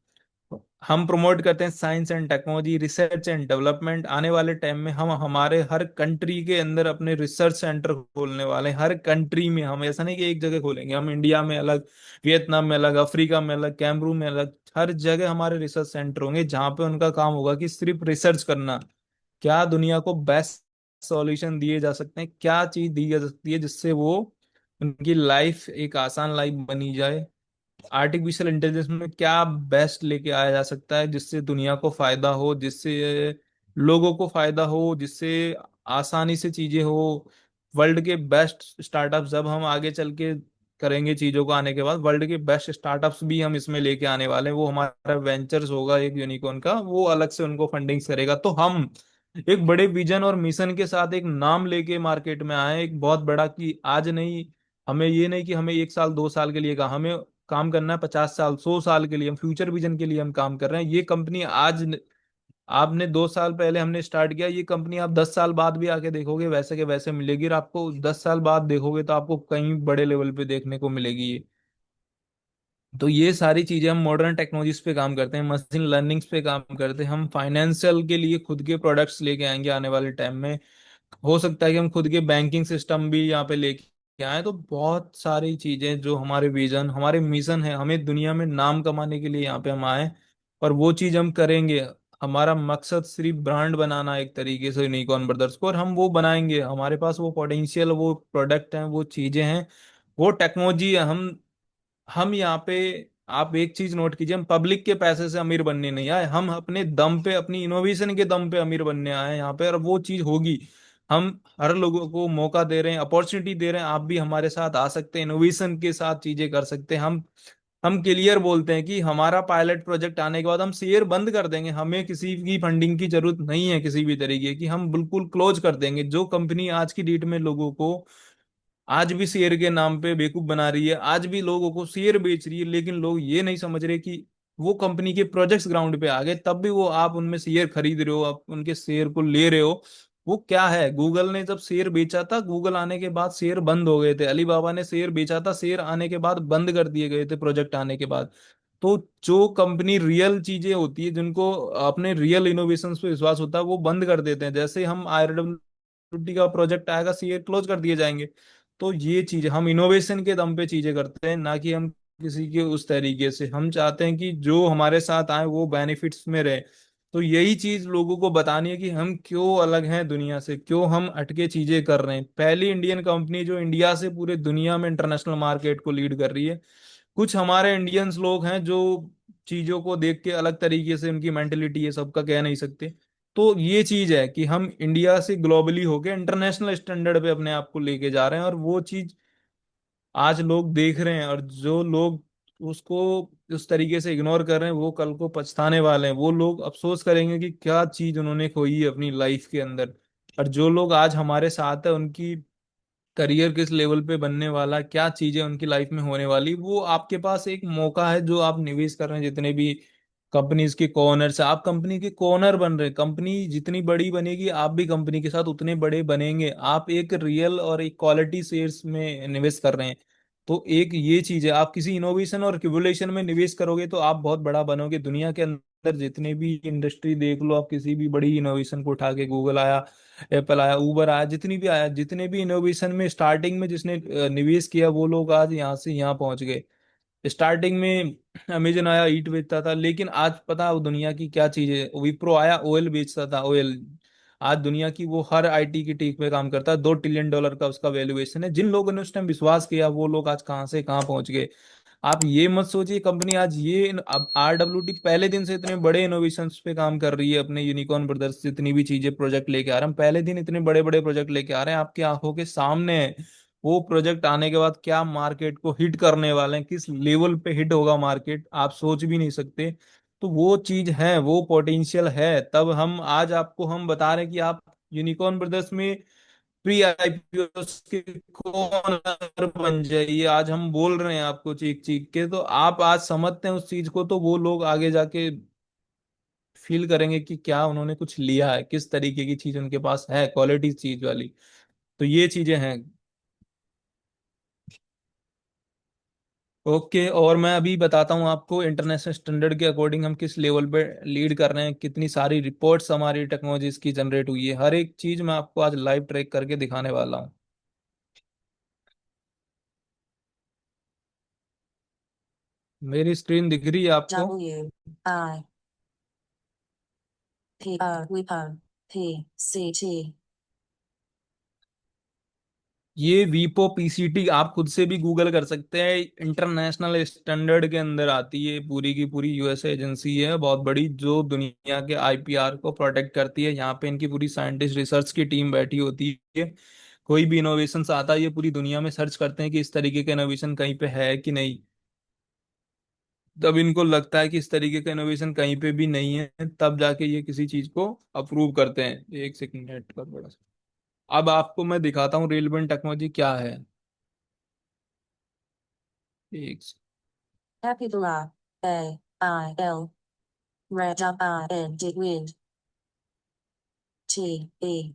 हम प्रमोट करते हैं science and technology, research and development. आने वाले टाइम में हम हमारे हर कंट्री के अंदर अपने रिसर्च सेंटर खोलने वाले हैं, हर कंट्री में। हम ऐसा नहीं कि एक जगह खोलेंगे, हम इंडिया में अलग, वियतनाम में अलग, अफ्रीका में अलग, कैमरून में अलग, हर जगह हमारे रिसर्च सेंटर होंगे जहाँ पे उनका काम होगा कि सिर्फ रिसर्च करना, क्या दुनिया को बेस्ट सॉल्यूशन दिए जा सकते हैं, क्या चीज दी जा सकती है जिससे वो उनकी लाइफ एक आसान लाइफ बनी जाए। आर्टिफिशियल इंटेलिजेंस में क्या बेस्ट लेके आया जा सकता है जिससे दुनिया को फायदा हो, जिससे लोगों को फायदा हो, जिससे आसानी से चीजें हो। वर्ल्ड के बेस्ट स्टार्टअप जब हम आगे चल के करेंगे चीजों को, आने के बाद वर्ल्ड के बेस्ट स्टार्टअप्स भी हम इसमें लेके आने वाले हैं। वो हमारा वेंचर्स होगा एक यूनिकॉर्न का, वो अलग से उनको फंडिंग करेगा। तो हम एक बड़े विजन और मिशन के साथ एक नाम लेके मार्केट में आए, एक बहुत बड़ा, कि आज नहीं, हमें ये नहीं कि हमें 1 साल 2 साल के लिए, कहा हमें काम करना है 50 साल 100 साल के लिए। हम फ्यूचर विजन के लिए हम काम कर रहे हैं। ये कंपनी आपने 2 साल पहले हमने स्टार्ट किया, ये कंपनी आप 10 साल बाद भी आके देखोगे वैसे के वैसे मिलेगी, और आपको 10 साल बाद देखोगे तो आपको कहीं बड़े लेवल पे देखने को मिलेगी ये। तो ये सारी चीजें हम मॉडर्न टेक्नोलॉजीज पे काम करते हैं, मशीन लर्निंग्स पे काम करते हैं, हम फाइनेंशियल के लिए खुद के प्रोडक्ट्स लेके आएंगे आने वाले टाइम में। हो सकता है कि हम खुद के बैंकिंग सिस्टम भी यहाँ पे लेके आए। तो बहुत सारी चीजें जो हमारे विजन, हमारे मिशन है, हमें दुनिया में नाम कमाने के लिए यहाँ पे हम आए, और वो चीज हम करेंगे। हमारा मकसद सिर्फ ब्रांड बनाना एक तरीके से यूनिकॉर्न ब्रदर्स को, और हम वो बनाएंगे। हमारे पास वो पोटेंशियल, वो प्रोडक्ट हैं, वो चीजें हैं, वो टेक्नोलॉजी है। हम यहाँ पे, आप एक चीज नोट कीजिए, हम पब्लिक के पैसे से अमीर बनने नहीं आए, हम अपने दम पे, अपनी इनोवेशन के दम पे अमीर बनने आए हैं यहाँ पे, और वो चीज होगी। हम हर लोगों को मौका दे रहे हैं, अपॉर्चुनिटी दे रहे हैं, आप भी हमारे साथ आ सकते हैं, इनोवेशन के साथ चीजें कर सकते हैं। हम क्लियर बोलते हैं कि हमारा पायलट प्रोजेक्ट आने के बाद हम शेयर बंद कर देंगे, हमें किसी की फंडिंग की जरूरत नहीं है किसी भी तरीके की, हम बिल्कुल क्लोज कर देंगे। जो कंपनी आज की डेट में लोगों को आज भी शेयर के नाम पे बेवकूफ बना रही है, आज भी लोगों को शेयर बेच रही है, लेकिन लोग ये नहीं समझ रहे कि वो कंपनी के प्रोजेक्ट्स ग्राउंड पे आ गए, तब भी वो आप उनमें शेयर खरीद रहे हो, आप उनके शेयर को ले रहे हो। वो क्या है, गूगल ने जब शेयर बेचा था, गूगल आने के बाद शेयर बंद हो गए थे, अलीबाबा ने शेयर बेचा था, शेयर आने के बाद बंद कर दिए गए थे प्रोजेक्ट आने के बाद। तो जो कंपनी रियल चीजें होती है, जिनको अपने रियल इनोवेशन पे विश्वास होता है, वो बंद कर देते हैं। जैसे हम IRWT का प्रोजेक्ट आएगा, शेयर क्लोज कर दिए जाएंगे। तो ये चीज हम इनोवेशन के दम पे चीजें करते हैं, ना कि हम किसी के उस तरीके से। हम चाहते हैं कि जो हमारे साथ आए वो बेनिफिट्स में रहे। तो यही चीज लोगों को बतानी है कि हम क्यों अलग हैं दुनिया से, क्यों हम हटके चीजें कर रहे हैं। पहली इंडियन कंपनी जो इंडिया से पूरे दुनिया में इंटरनेशनल मार्केट को लीड कर रही है। कुछ हमारे इंडियंस लोग हैं जो चीजों को देख के अलग तरीके से, उनकी मेंटेलिटी है, सबका कह नहीं सकते। तो ये चीज है कि हम इंडिया से ग्लोबली होके इंटरनेशनल स्टैंडर्ड पे अपने आप को लेके जा रहे हैं, और वो चीज आज लोग देख रहे हैं। और जो लोग उसको उस तरीके से इग्नोर कर रहे हैं, वो कल को पछताने वाले हैं। वो लोग अफसोस करेंगे कि क्या चीज उन्होंने खोई है अपनी लाइफ के अंदर। और जो लोग आज हमारे साथ है, उनकी करियर किस लेवल पे बनने वाला, क्या चीजें उनकी लाइफ में होने वाली, वो आपके पास एक मौका है जो आप निवेश कर रहे हैं। जितने भी कंपनीज के कोऑनर्स, आप कंपनी के कोऑनर बन रहे हैं, कंपनी जितनी बड़ी बनेगी आप भी कंपनी के साथ उतने बड़े बनेंगे। आप एक रियल और एक क्वालिटी शेयर्स में निवेश कर रहे हैं। तो एक ये चीज है, आप किसी इनोवेशन और रिवोल्यूशन में निवेश करोगे तो आप बहुत बड़ा बनोगे। दुनिया के अंदर जितने भी इंडस्ट्री देख लो, आप किसी भी बड़ी इनोवेशन को उठा के, गूगल आया, एप्पल आया, उबर आया, जितनी भी आया, जितने भी इनोवेशन में स्टार्टिंग में जिसने निवेश किया, वो लोग आज यहाँ से यहाँ पहुंच गए। स्टार्टिंग में अमेजन आया, ईट बेचता था, लेकिन आज पता है वो दुनिया की क्या चीज है। विप्रो आया, ऑयल बेचता था, ऑयल। आज दुनिया की वो हर आईटी की टेक पे काम करता है, $2 ट्रिलियन का उसका वैल्यूएशन है। जिन लोगों ने उस टाइम विश्वास किया, वो लोग आज कहाँ से कहाँ पहुंच गए। आप ये मत सोचिए कंपनी आज ये, अब RWT पहले दिन से इतने बड़े इनोवेशंस पे काम कर रही है, अपने यूनिकॉर्न ब्रदर्स जितनी भी चीजें प्रोजेक्ट लेके आ रहे हैं, हम पहले दिन इतने बड़े बड़े प्रोजेक्ट लेके आ रहे हैं, आपकी आंखों के सामने है। वो प्रोजेक्ट आने के बाद क्या मार्केट को हिट करने वाले हैं, किस लेवल पे हिट होगा मार्केट, आप सोच भी नहीं सकते। तो वो चीज है, वो पोटेंशियल है, तब हम आज आपको हम बता रहे हैं कि आप यूनिकॉर्न ब्रदर्स में प्री आईपीओ के को बन जाइए। आज हम बोल रहे हैं आपको चीख चीख के, तो आप आज समझते हैं उस चीज को, तो वो लोग आगे जाके फील करेंगे कि क्या उन्होंने कुछ लिया है, किस तरीके की चीज उनके पास है, क्वालिटी चीज वाली। तो ये चीजें हैं। ओके, और मैं अभी बताता हूँ आपको इंटरनेशनल स्टैंडर्ड के अकॉर्डिंग हम किस लेवल पे लीड कर रहे हैं, कितनी सारी रिपोर्ट्स हमारी टेक्नोलॉजीज की जनरेट हुई है, हर एक चीज मैं आपको आज लाइव ट्रैक करके दिखाने वाला हूँ। मेरी स्क्रीन दिख रही है आपको? WIPO PCT। ये वीपो पीसीटी आप खुद से भी गूगल कर सकते हैं, इंटरनेशनल स्टैंडर्ड के अंदर आती है, पूरी की पूरी यूएसए एजेंसी है बहुत बड़ी, जो दुनिया के आईपीआर को प्रोटेक्ट करती है। यहाँ पे इनकी पूरी साइंटिस्ट रिसर्च की टीम बैठी होती है। कोई भी इनोवेशन आता है, ये पूरी दुनिया में सर्च करते हैं कि इस तरीके का इनोवेशन कहीं पे है कि नहीं। तब इनको लगता है कि इस तरीके का इनोवेशन कहीं पे भी नहीं है, तब जाके ये किसी चीज को अप्रूव करते हैं। एक सेकंड नेट का बड़ा सा। अब आपको मैं दिखाता हूँ रेलवेंट टेक्नोलॉजी क्या है। एक Capybara. AIL. Red up IN did wind. TECHNOLOGY.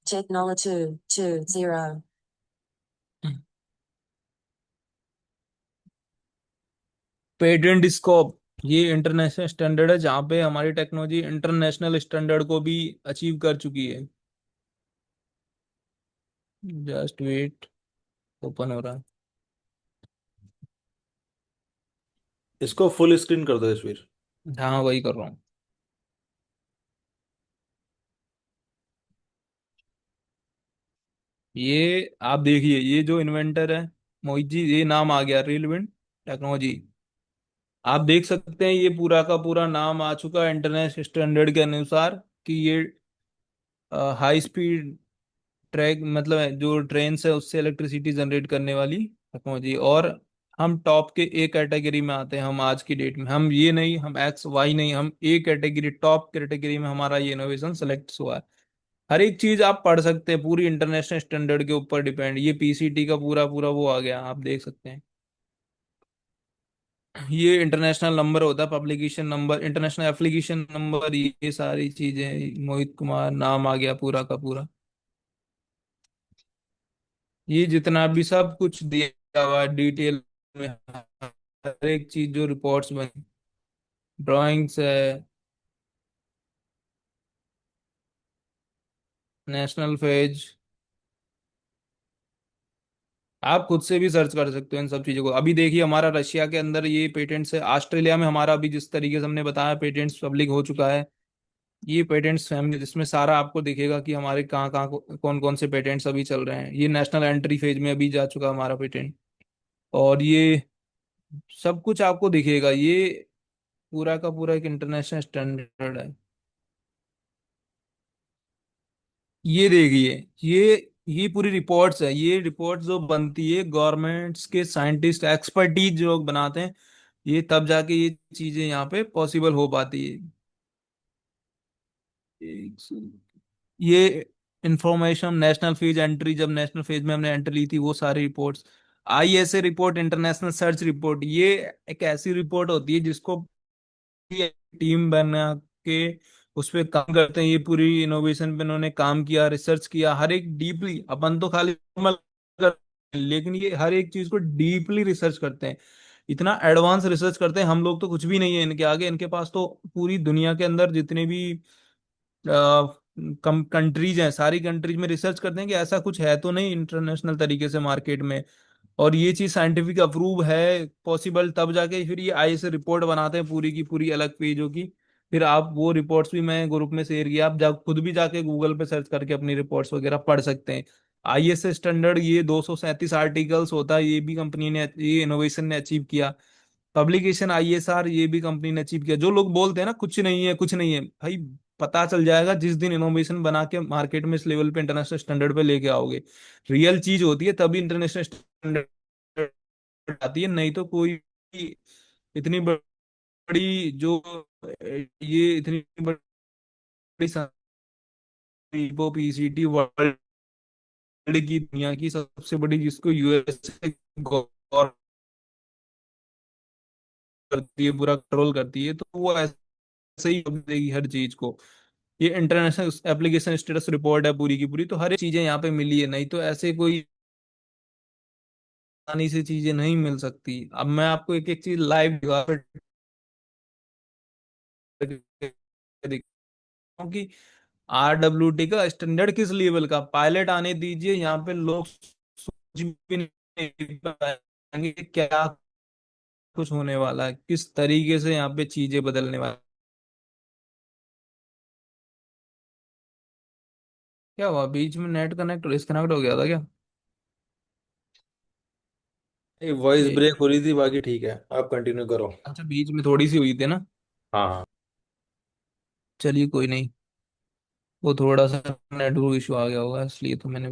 Technology 220. Patent scope, ये इंटरनेशनल स्टैंडर्ड है जहाँ पे हमारी टेक्नोलॉजी इंटरनेशनल स्टैंडर्ड को भी अचीव कर चुकी है। जस्ट वेट, ओपन हो रहा है। इसको फुल स्क्रीन कर दो तस्वीर। हाँ वही कर रहा हूँ। ये आप देखिए, ये जो इन्वेंटर है मोहित जी, ये नाम आ गया रेलवेंट टेक्नोलॉजी। आप देख सकते हैं ये पूरा का पूरा नाम आ चुका है इंटरनेशनल स्टैंडर्ड के अनुसार, कि ये हाई स्पीड ट्रैक, मतलब है जो ट्रेन से उससे इलेक्ट्रिसिटी जनरेट करने वाली टेक्नोलॉजी। और हम टॉप के ए कैटेगरी में आते हैं, हम आज की डेट में, हम ये नहीं, हम एक्स वाई नहीं, हम ए कैटेगरी, टॉप कैटेगरी में हमारा ये इनोवेशन सेलेक्ट हुआ है। हर एक चीज आप पढ़ सकते हैं, पूरी इंटरनेशनल स्टैंडर्ड के ऊपर डिपेंड। ये पीसीटी का पूरा पूरा वो आ गया, आप देख सकते हैं। ये इंटरनेशनल नंबर होता है, publication number, international application number, ये सारी चीजें, मोहित कुमार नाम आ गया पूरा का पूरा। ये जितना भी सब कुछ दिया हुआ डिटेल में, हर एक चीज जो रिपोर्ट्स बनी, ड्राइंग्स है, नेशनल पेज, आप खुद से भी सर्च कर सकते हो इन सब चीजों को। अभी देखिए हमारा रशिया के अंदर ये पेटेंट्स है, ऑस्ट्रेलिया में हमारा अभी जिस तरीके से हमने बताया पेटेंट्स पब्लिक हो चुका है। ये पेटेंट्स फैमिली, जिसमें सारा आपको दिखेगा कि हमारे कहाँ कहाँ कौन कौन से पेटेंट्स अभी चल रहे हैं। ये नेशनल एंट्री फेज में अभी जा चुका हमारा पेटेंट। और ये सब कुछ आपको दिखेगा, ये पूरा का पूरा एक इंटरनेशनल स्टैंडर्ड है। ये देखिए, ये पूरी रिपोर्ट्स है, ये रिपोर्ट जो बनती है गवर्नमेंट्स के साइंटिस्ट एक्सपर्टीज जो लोग बनाते हैं, ये तब जाके ये चीजें यहाँ पे पॉसिबल हो पाती है। ये इंफॉर्मेशन नेशनल फेज एंट्री, जब नेशनल फेज में हमने एंट्री ली थी, वो सारी reports. ISA report, international search report, ये एक ऐसी रिपोर्ट होती है जिसको टीम बना के उस पे काम करते हैं। ये पूरी इनोवेशन पे इन्होंने काम किया, रिसर्च किया, हर एक डीपली। अपन तो खाली normal लेकिन ये हर एक चीज को डीपली रिसर्च करते हैं, इतना एडवांस रिसर्च करते हैं। हम लोग तो कुछ भी नहीं है इनके आगे। इनके पास तो पूरी दुनिया के अंदर जितने भी कम कंट्रीज हैं, सारी कंट्रीज में रिसर्च करते हैं कि ऐसा कुछ है तो नहीं इंटरनेशनल तरीके से मार्केट में, और ये चीज साइंटिफिक अप्रूव है पॉसिबल, तब जाके फिर ये आई से रिपोर्ट बनाते हैं पूरी की पूरी अलग पेजों की। फिर आप वो रिपोर्ट्स भी मैं ग्रुप में शेयर किया, आप खुद भी जाके गूगल पे सर्च करके अपनी रिपोर्ट्स वगैरह पढ़ सकते हैं। IS स्टैंडर्ड ये 237 आर्टिकल्स होता है, ये भी कंपनी ने, ये इनोवेशन ने अचीव किया। पब्लिकेशन ISR ये भी कंपनी ने अचीव किया। जो लोग बोलते हैं ना कुछ नहीं है कुछ नहीं है, भाई पता चल जाएगा जिस दिन इनोवेशन बना के मार्केट में इस लेवल पे इंटरनेशनल स्टैंडर्ड पे लेके आओगे। रियल चीज होती है तभी इंटरनेशनल स्टैंडर्ड आती है, नहीं तो कोई भी इतनी बड़ी जो ये इतनी बड़ी PCT वर्ल्ड की, दुनिया की सबसे बड़ी, जिसको US गौर करती है, पूरा कंट्रोल करती है, तो वो ऐसे ही देगी हर चीज को। ये इंटरनेशनल एप्लीकेशन स्टेटस रिपोर्ट है पूरी की पूरी, तो हर एक चीजें यहाँ पे मिली है, नहीं तो ऐसे कोई आसानी से चीजें नहीं मिल सकती। अब मैं आपको एक एक चीज लाइव दिखा दिखाऊं कि RWT का स्टैंडर्ड किस लेवल का, पायलट आने दीजिए यहाँ पे, लोग सोच भी नहीं पाएंगे कि क्या कुछ होने वाला है, किस तरीके से यहाँ पे चीजें बदलने वाली। क्या हुआ बीच में, नेट कनेक्ट डिस्कनेक्ट हो गया था क्या? वॉइस ये ब्रेक हो रही थी, बाकी ठीक है, आप कंटिन्यू करो। अच्छा, बीच में थोड़ी सी हुई थी ना। हाँ हाँ। चलिए कोई नहीं, वो थोड़ा सा नेटवर्क इशू आ गया होगा, इसलिए तो मैंने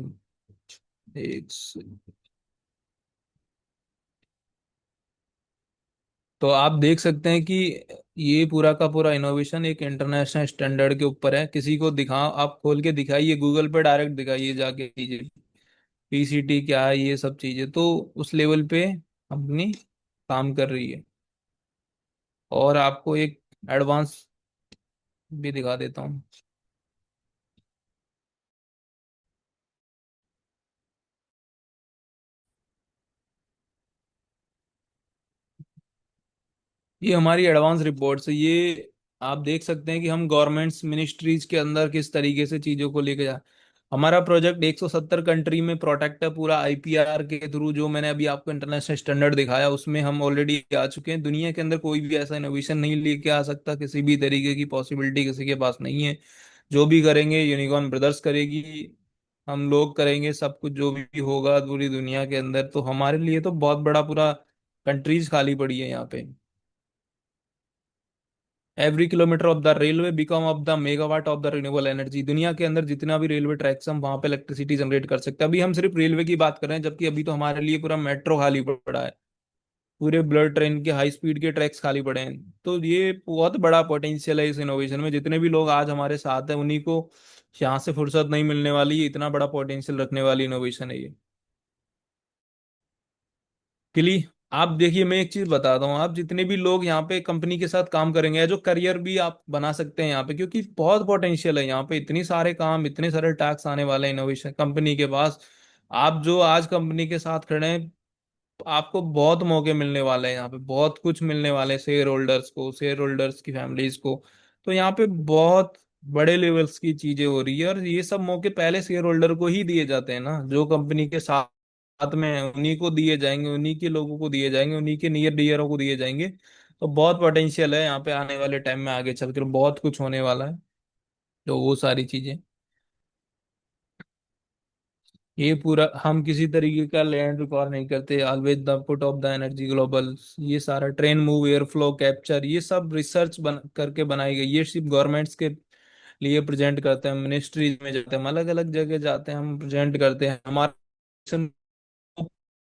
एक तो आप देख सकते हैं कि ये पूरा का पूरा इनोवेशन एक इंटरनेशनल स्टैंडर्ड के ऊपर है। किसी को दिखाओ, आप खोल के दिखाइए गूगल पे, डायरेक्ट दिखाइए जाके चीजें, PCT क्या है, ये सब चीजें तो उस लेवल पे कंपनी काम कर रही है। और आपको एक एडवांस भी दिखा देता हूँ। ये हमारी एडवांस रिपोर्ट्स है। ये आप देख सकते हैं कि हम गवर्नमेंट्स मिनिस्ट्रीज के अंदर किस तरीके से चीजों को लेके जा। हमारा प्रोजेक्ट 170 कंट्री में प्रोटेक्ट है पूरा IPR के थ्रू। जो मैंने अभी आपको इंटरनेशनल स्टैंडर्ड दिखाया उसमें हम ऑलरेडी आ चुके हैं। दुनिया के अंदर कोई भी ऐसा इनोवेशन नहीं लेके आ सकता, किसी भी तरीके की पॉसिबिलिटी किसी के पास नहीं है। जो भी करेंगे यूनिकॉर्न ब्रदर्स करेगी, हम लोग करेंगे सब कुछ, जो भी होगा पूरी दुनिया के अंदर। तो हमारे लिए तो बहुत बड़ा पूरा कंट्रीज खाली पड़ी है यहाँ पे। Every kilometre of the railway become of the megawatt of the renewable energy. दुनिया के अंदर जितना भी रेलवे ट्रैक्स हम वहां पे इलेक्ट्रिसिटी जनरेट कर सकते हैं। अभी हम सिर्फ रेलवे की बात कर रहे हैं, जबकि अभी तो हमारे लिए पूरा मेट्रो खाली पड़ा है, पूरे ब्लड ट्रेन के हाई स्पीड के ट्रैक्स खाली पड़े हैं। तो ये बहुत बड़ा पोटेंशियल है इस इनोवेशन में। जितने भी लोग आज हमारे साथ हैं उन्हीं को यहाँ से फुर्सत नहीं मिलने वाली, इतना बड़ा पोटेंशियल रखने वाली इनोवेशन है ये। क्ली आप देखिए, मैं एक चीज बताता हूँ, आप जितने भी लोग यहाँ पे कंपनी के साथ काम करेंगे, जो करियर भी आप बना सकते हैं यहाँ पे, क्योंकि बहुत पोटेंशियल है यहाँ पे, इतनी सारे काम, इतने सारे टैक्स आने वाले हैं इनोवेशन कंपनी के पास। आप जो आज कंपनी के साथ खड़े हैं, आपको बहुत मौके मिलने वाले हैं यहाँ पे, बहुत कुछ मिलने वाले हैं शेयर होल्डर्स को, शेयर होल्डर्स की फैमिलीज को। तो यहाँ पे बहुत बड़े लेवल्स की चीजें हो रही है, और ये सब मौके पहले शेयर होल्डर को ही दिए जाते हैं ना, जो कंपनी के साथ में हैं, उन्हीं को दिए जाएंगे, उन्हीं के लोगों को दिए जाएंगे, उन्हीं के नियर डियरों को दिए जाएंगे। तो बहुत पोटेंशियल है यहाँ पे, आने वाले टाइम में आगे चलकर बहुत कुछ होने वाला है। तो वो सारी चीजें, ये पूरा हम किसी तरीके का लैंड रिकॉर्ड नहीं करते। Always the put off the energy global, ये सारा train move, air flow capture, ये सब रिसर्च करके बनाई गई। ये सिर्फ गवर्नमेंट्स के लिए प्रेजेंट करते हैं, मिनिस्ट्रीज में जाते हैं, हम अलग अलग जगह जाते हैं, हम प्रेजेंट करते हैं हमारा mission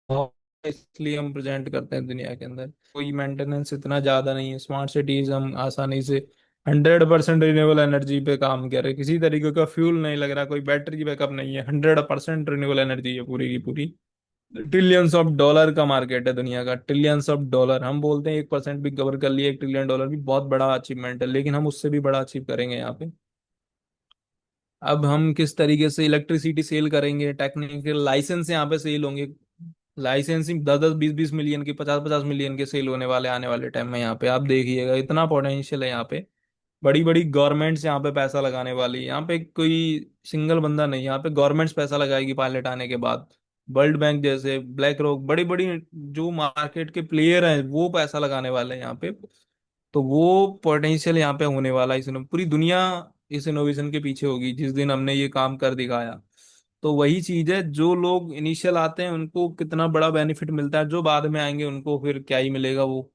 बहुत है, इसलिए हम प्रेजेंट करते हैं दुनिया के अंदर। कोई मेंटेनेंस इतना ज्यादा नहीं है, स्मार्ट सिटीज हम आसानी से 100% रिन्यूएबल एनर्जी पे काम कर रहे हैं। किसी तरीके का फ्यूल नहीं लग रहा, कोई बैटरी बैकअप नहीं है, 100% रिन्यूएबल एनर्जी है पूरी की पूरी। ट्रिलियंस ऑफ डॉलर का मार्केट है दुनिया का, ट्रिलियंस ऑफ डॉलर। हम बोलते हैं 1% भी कवर कर लिए, $1 ट्रिलियन भी बहुत बड़ा अचीवमेंट है, लेकिन हम उससे भी बड़ा अचीव करेंगे यहाँ पे। अब हम किस तरीके से इलेक्ट्रिसिटी सेल करेंगे, टेक्निकल लाइसेंस यहाँ पे सेल होंगे। लाइसेंसिंग 10-10 20-20 मिलियन की, 50-50 मिलियन के सेल होने वाले आने वाले टाइम में। यहाँ पे आप देखिएगा इतना पोटेंशियल है यहाँ पे। बड़ी बड़ी गवर्नमेंट्स यहाँ पे पैसा लगाने वाली है। यहाँ पे कोई सिंगल बंदा नहीं, यहाँ पे गवर्नमेंट्स पैसा लगाएगी पायलट आने के बाद। वर्ल्ड बैंक जैसे, ब्लैक रॉक, बड़ी बड़ी जो मार्केट के प्लेयर हैं वो पैसा लगाने वाले हैं यहाँ पे। तो वो पोटेंशियल यहाँ पे होने वाला है। पूरी दुनिया इस इनोवेशन के पीछे होगी जिस दिन हमने ये काम कर दिखाया। तो वही चीज है, जो लोग इनिशियल आते हैं उनको कितना बड़ा बेनिफिट मिलता है, जो बाद में आएंगे उनको फिर क्या ही मिलेगा वो।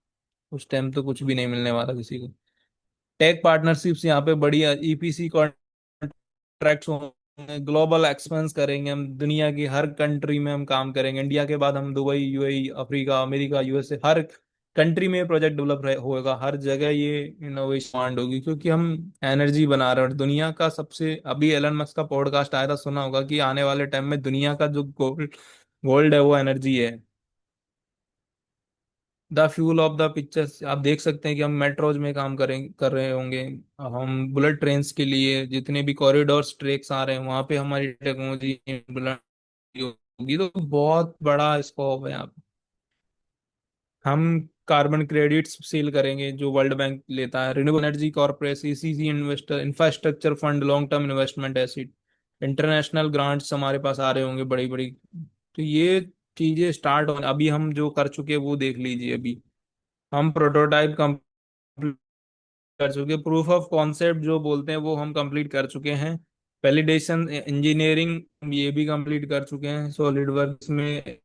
उस टाइम तो कुछ भी नहीं मिलने वाला किसी को। टेक पार्टनरशिप्स यहाँ पे बड़ी, ईपीसी कॉन्ट्रैक्ट्स होंगे, ग्लोबल एक्सपेंस करेंगे हम, दुनिया की हर कंट्री में हम काम करेंगे। इंडिया के बाद हम Dubai, UAE, Africa, America, USA, हर कंट्री में प्रोजेक्ट डेवलप होगा। हर जगह ये इनोवेशन डिमांड होगी, क्योंकि हम एनर्जी बना रहे हैं। और दुनिया का सबसे, अभी एलन मस्क का पॉडकास्ट आया था, सुना होगा, कि आने वाले टाइम में दुनिया का जो गोल्ड गोल्ड है वो एनर्जी है। The fuel of the pictures आप देख सकते हैं कि हम मेट्रोज में काम कर रहे होंगे। हम बुलेट ट्रेन्स के लिए जितने भी कॉरिडोर्स ट्रैक्स आ रहे हैं वहां पे हमारी टेक्नोलॉजी इम्प्लीमेंट होगी। तो बहुत बड़ा स्कोप है यहाँ पे। हम कार्बन क्रेडिट्स सेल करेंगे जो वर्ल्ड बैंक लेता है। Renewable energy corporation, ECG investor, infrastructure fund, long term investment acid, international grants हमारे पास आ रहे होंगे बड़ी बड़ी। तो ये चीजें स्टार्ट हो, अभी हम जो कर चुके हैं वो देख लीजिए। अभी हम प्रोटोटाइप कंप्लीट कर चुके, प्रूफ ऑफ कॉन्सेप्ट जो बोलते हैं वो हम कंप्लीट कर चुके हैं। वैलिडेशन इंजीनियरिंग ये भी कंप्लीट कर चुके हैं। सॉलिड वर्क्स में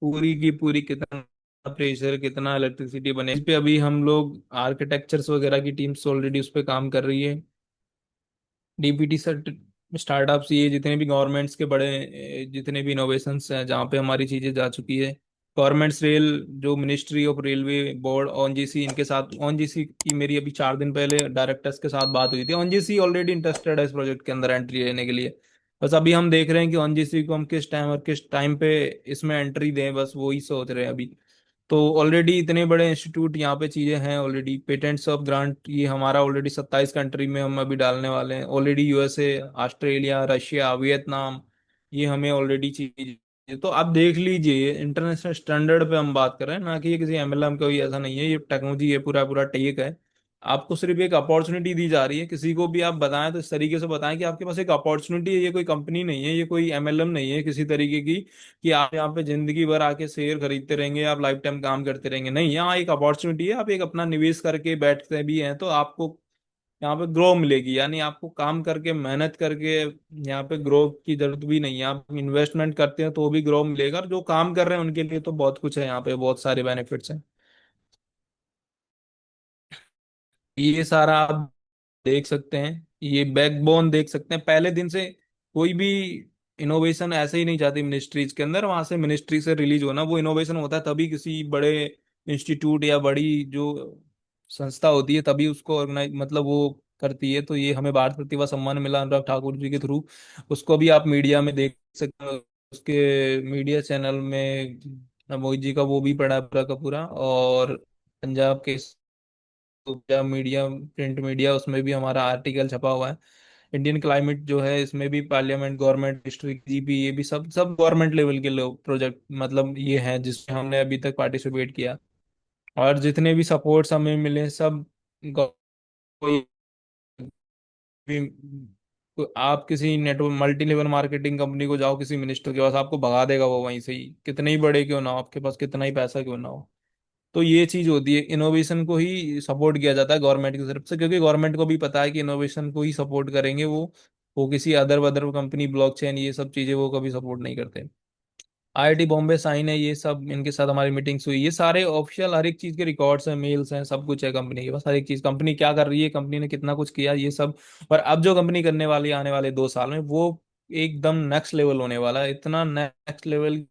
पूरी की पूरी कितना प्रेशर, कितना इलेक्ट्रिसिटी बने, इस पे अभी हम लोग आर्किटेक्चर्स वगैरह की टीम्स ऑलरेडी उस पे काम कर रही है। डीपीटी स्टार्टअप्स, ये जितने भी गवर्नमेंट्स के बड़े जितने भी इनोवेशंस हैं जहाँ पे हमारी चीजें जा चुकी है। गवर्नमेंट्स रेल, जो ministry of railway board, ONGC, इनके साथ, ओएनजीसी की मेरी अभी 4 दिन पहले डायरेक्टर्स के साथ बात हुई थी। ओएनजीसी ऑलरेडी इंटरेस्टेड है इस प्रोजेक्ट के अंदर एंट्री लेने के लिए। बस अभी हम देख रहे हैं कि ओएनजीसी को हम किस टाइम और किस टाइम पे इसमें एंट्री दें, बस वही सोच रहे हैं अभी। तो ऑलरेडी इतने बड़े इंस्टीट्यूट यहाँ पे चीजें हैं ऑलरेडी। पेटेंट्स ऑफ ग्रांट ये हमारा ऑलरेडी 27 कंट्री में हम अभी डालने वाले हैं already. USA, Australia, Russia, Vietnam, ये हमें ऑलरेडी चीज। तो आप देख लीजिए इंटरनेशनल स्टैंडर्ड पे हम बात कर रहे हैं, ना कि ये किसी एमएलएम का, कोई ऐसा नहीं है। ये टेक्नोलॉजी है, पूरा पूरा टेक है। आपको सिर्फ एक अपॉर्चुनिटी दी जा रही है। किसी को भी आप बताएं तो इस तरीके से बताएं कि आपके पास एक अपॉर्चुनिटी है, ये कोई कंपनी नहीं है, ये कोई एमएलएम नहीं है किसी तरीके की, कि आप यहाँ पे जिंदगी भर आके शेयर खरीदते रहेंगे, आप लाइफ टाइम काम करते रहेंगे। नहीं, यहाँ एक अपॉर्चुनिटी है। आप एक अपना निवेश करके बैठते भी हैं तो आपको यहाँ पे ग्रो मिलेगी। यानी आपको काम करके, मेहनत करके यहाँ पे ग्रो की जरूरत भी नहीं है। आप इन्वेस्टमेंट करते हैं तो भी ग्रो मिलेगा। और जो काम कर रहे हैं उनके लिए तो बहुत कुछ है, यहाँ पे बहुत सारे बेनिफिट्स हैं। ये सारा आप देख सकते हैं, ये बैकबोन देख सकते हैं पहले दिन से। कोई भी इनोवेशन ऐसे ही नहीं जाती मिनिस्ट्रीज के अंदर, वहां से मिनिस्ट्री से रिलीज होना वो इनोवेशन होता है तभी किसी बड़े इंस्टीट्यूट या बड़ी जो संस्था होती है तभी उसको ऑर्गेनाइज, मतलब वो करती है। तो ये हमें भारत प्रतिभा सम्मान मिला अनुराग ठाकुर जी के थ्रू। उसको भी आप मीडिया में देख सकते हो, उसके मीडिया चैनल में मोहित जी का वो भी पड़ा है पूरा का पूरा। और पंजाब के या मीडिया, प्रिंट मीडिया, उसमें भी हमारा आर्टिकल छपा हुआ है। इंडियन क्लाइमेट जो है इसमें भी पार्लियामेंट, गवर्नमेंट, डिस्ट्रिक्ट, जीपी, ये भी सब सब गवर्नमेंट लेवल के लोग प्रोजेक्ट, मतलब ये हैं जिसमें हमने अभी तक पार्टिसिपेट किया। और जितने भी सपोर्ट्स हमें मिले सब कोई भी, आप किसी network multi level marketing company को जाओ, किसी मिनिस्टर के पास, आपको भगा देगा वो वहीं से ही, कितने ही बड़े क्यों ना हो, आपके पास कितना ही पैसा क्यों ना हो। तो ये चीज होती है, इनोवेशन को ही सपोर्ट किया जाता है गवर्नमेंट की तरफ से, क्योंकि गवर्नमेंट को भी पता है कि इनोवेशन को ही सपोर्ट करेंगे वो किसी अदर वदर कंपनी, ब्लॉकचेन, ये सब चीजें वो कभी सपोर्ट नहीं करते। आईआईटी बॉम्बे साइन है, ये सब इनके साथ हमारी मीटिंग्स हुई, ये सारे ऑफिशियल हर एक चीज के रिकॉर्ड्स हैं, मेल्स हैं, सब कुछ है कंपनी के पास। हर एक चीज कंपनी क्या कर रही है, कंपनी ने कितना कुछ किया, ये सब। और अब जो कंपनी करने वाली है आने वाले 2 साल में, वो एकदम नेक्स्ट लेवल होने वाला है, इतना नेक्स्ट लेवल।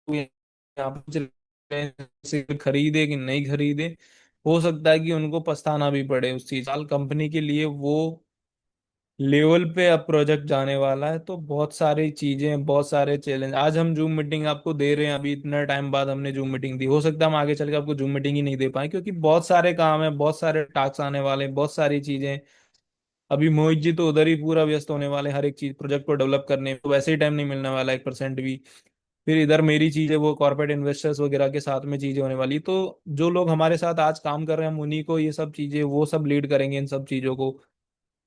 यहाँ पे चल रहे हैं, से खरीदे कि नहीं खरीदे, हो सकता है कि उनको पछताना भी पड़े उस चीज, साल कंपनी के लिए वो लेवल पे अब प्रोजेक्ट जाने वाला है, तो बहुत सारी चीजें, बहुत सारे चैलेंज। आज हम जूम मीटिंग आपको दे रहे हैं, अभी इतना टाइम बाद हमने जूम मीटिंग दी, हो सकता है हम आगे चल के आपको जूम मीटिंग ही नहीं दे पाए, क्योंकि बहुत सारे काम है, बहुत सारे टास्क आने वाले हैं, बहुत सारी चीजें। अभी मोहित जी तो उधर ही पूरा व्यस्त होने वाले हैं, हर एक चीज प्रोजेक्ट को डेवलप करने में, तो वैसे ही टाइम नहीं मिलने वाला 1% भी। फिर इधर मेरी चीजें, वो कॉर्पोरेट इन्वेस्टर्स वगैरह के साथ में चीजें होने वाली, तो जो लोग हमारे साथ आज काम कर रहे हैं हम उन्हीं को ये सब चीजें, वो सब लीड करेंगे इन सब चीजों को।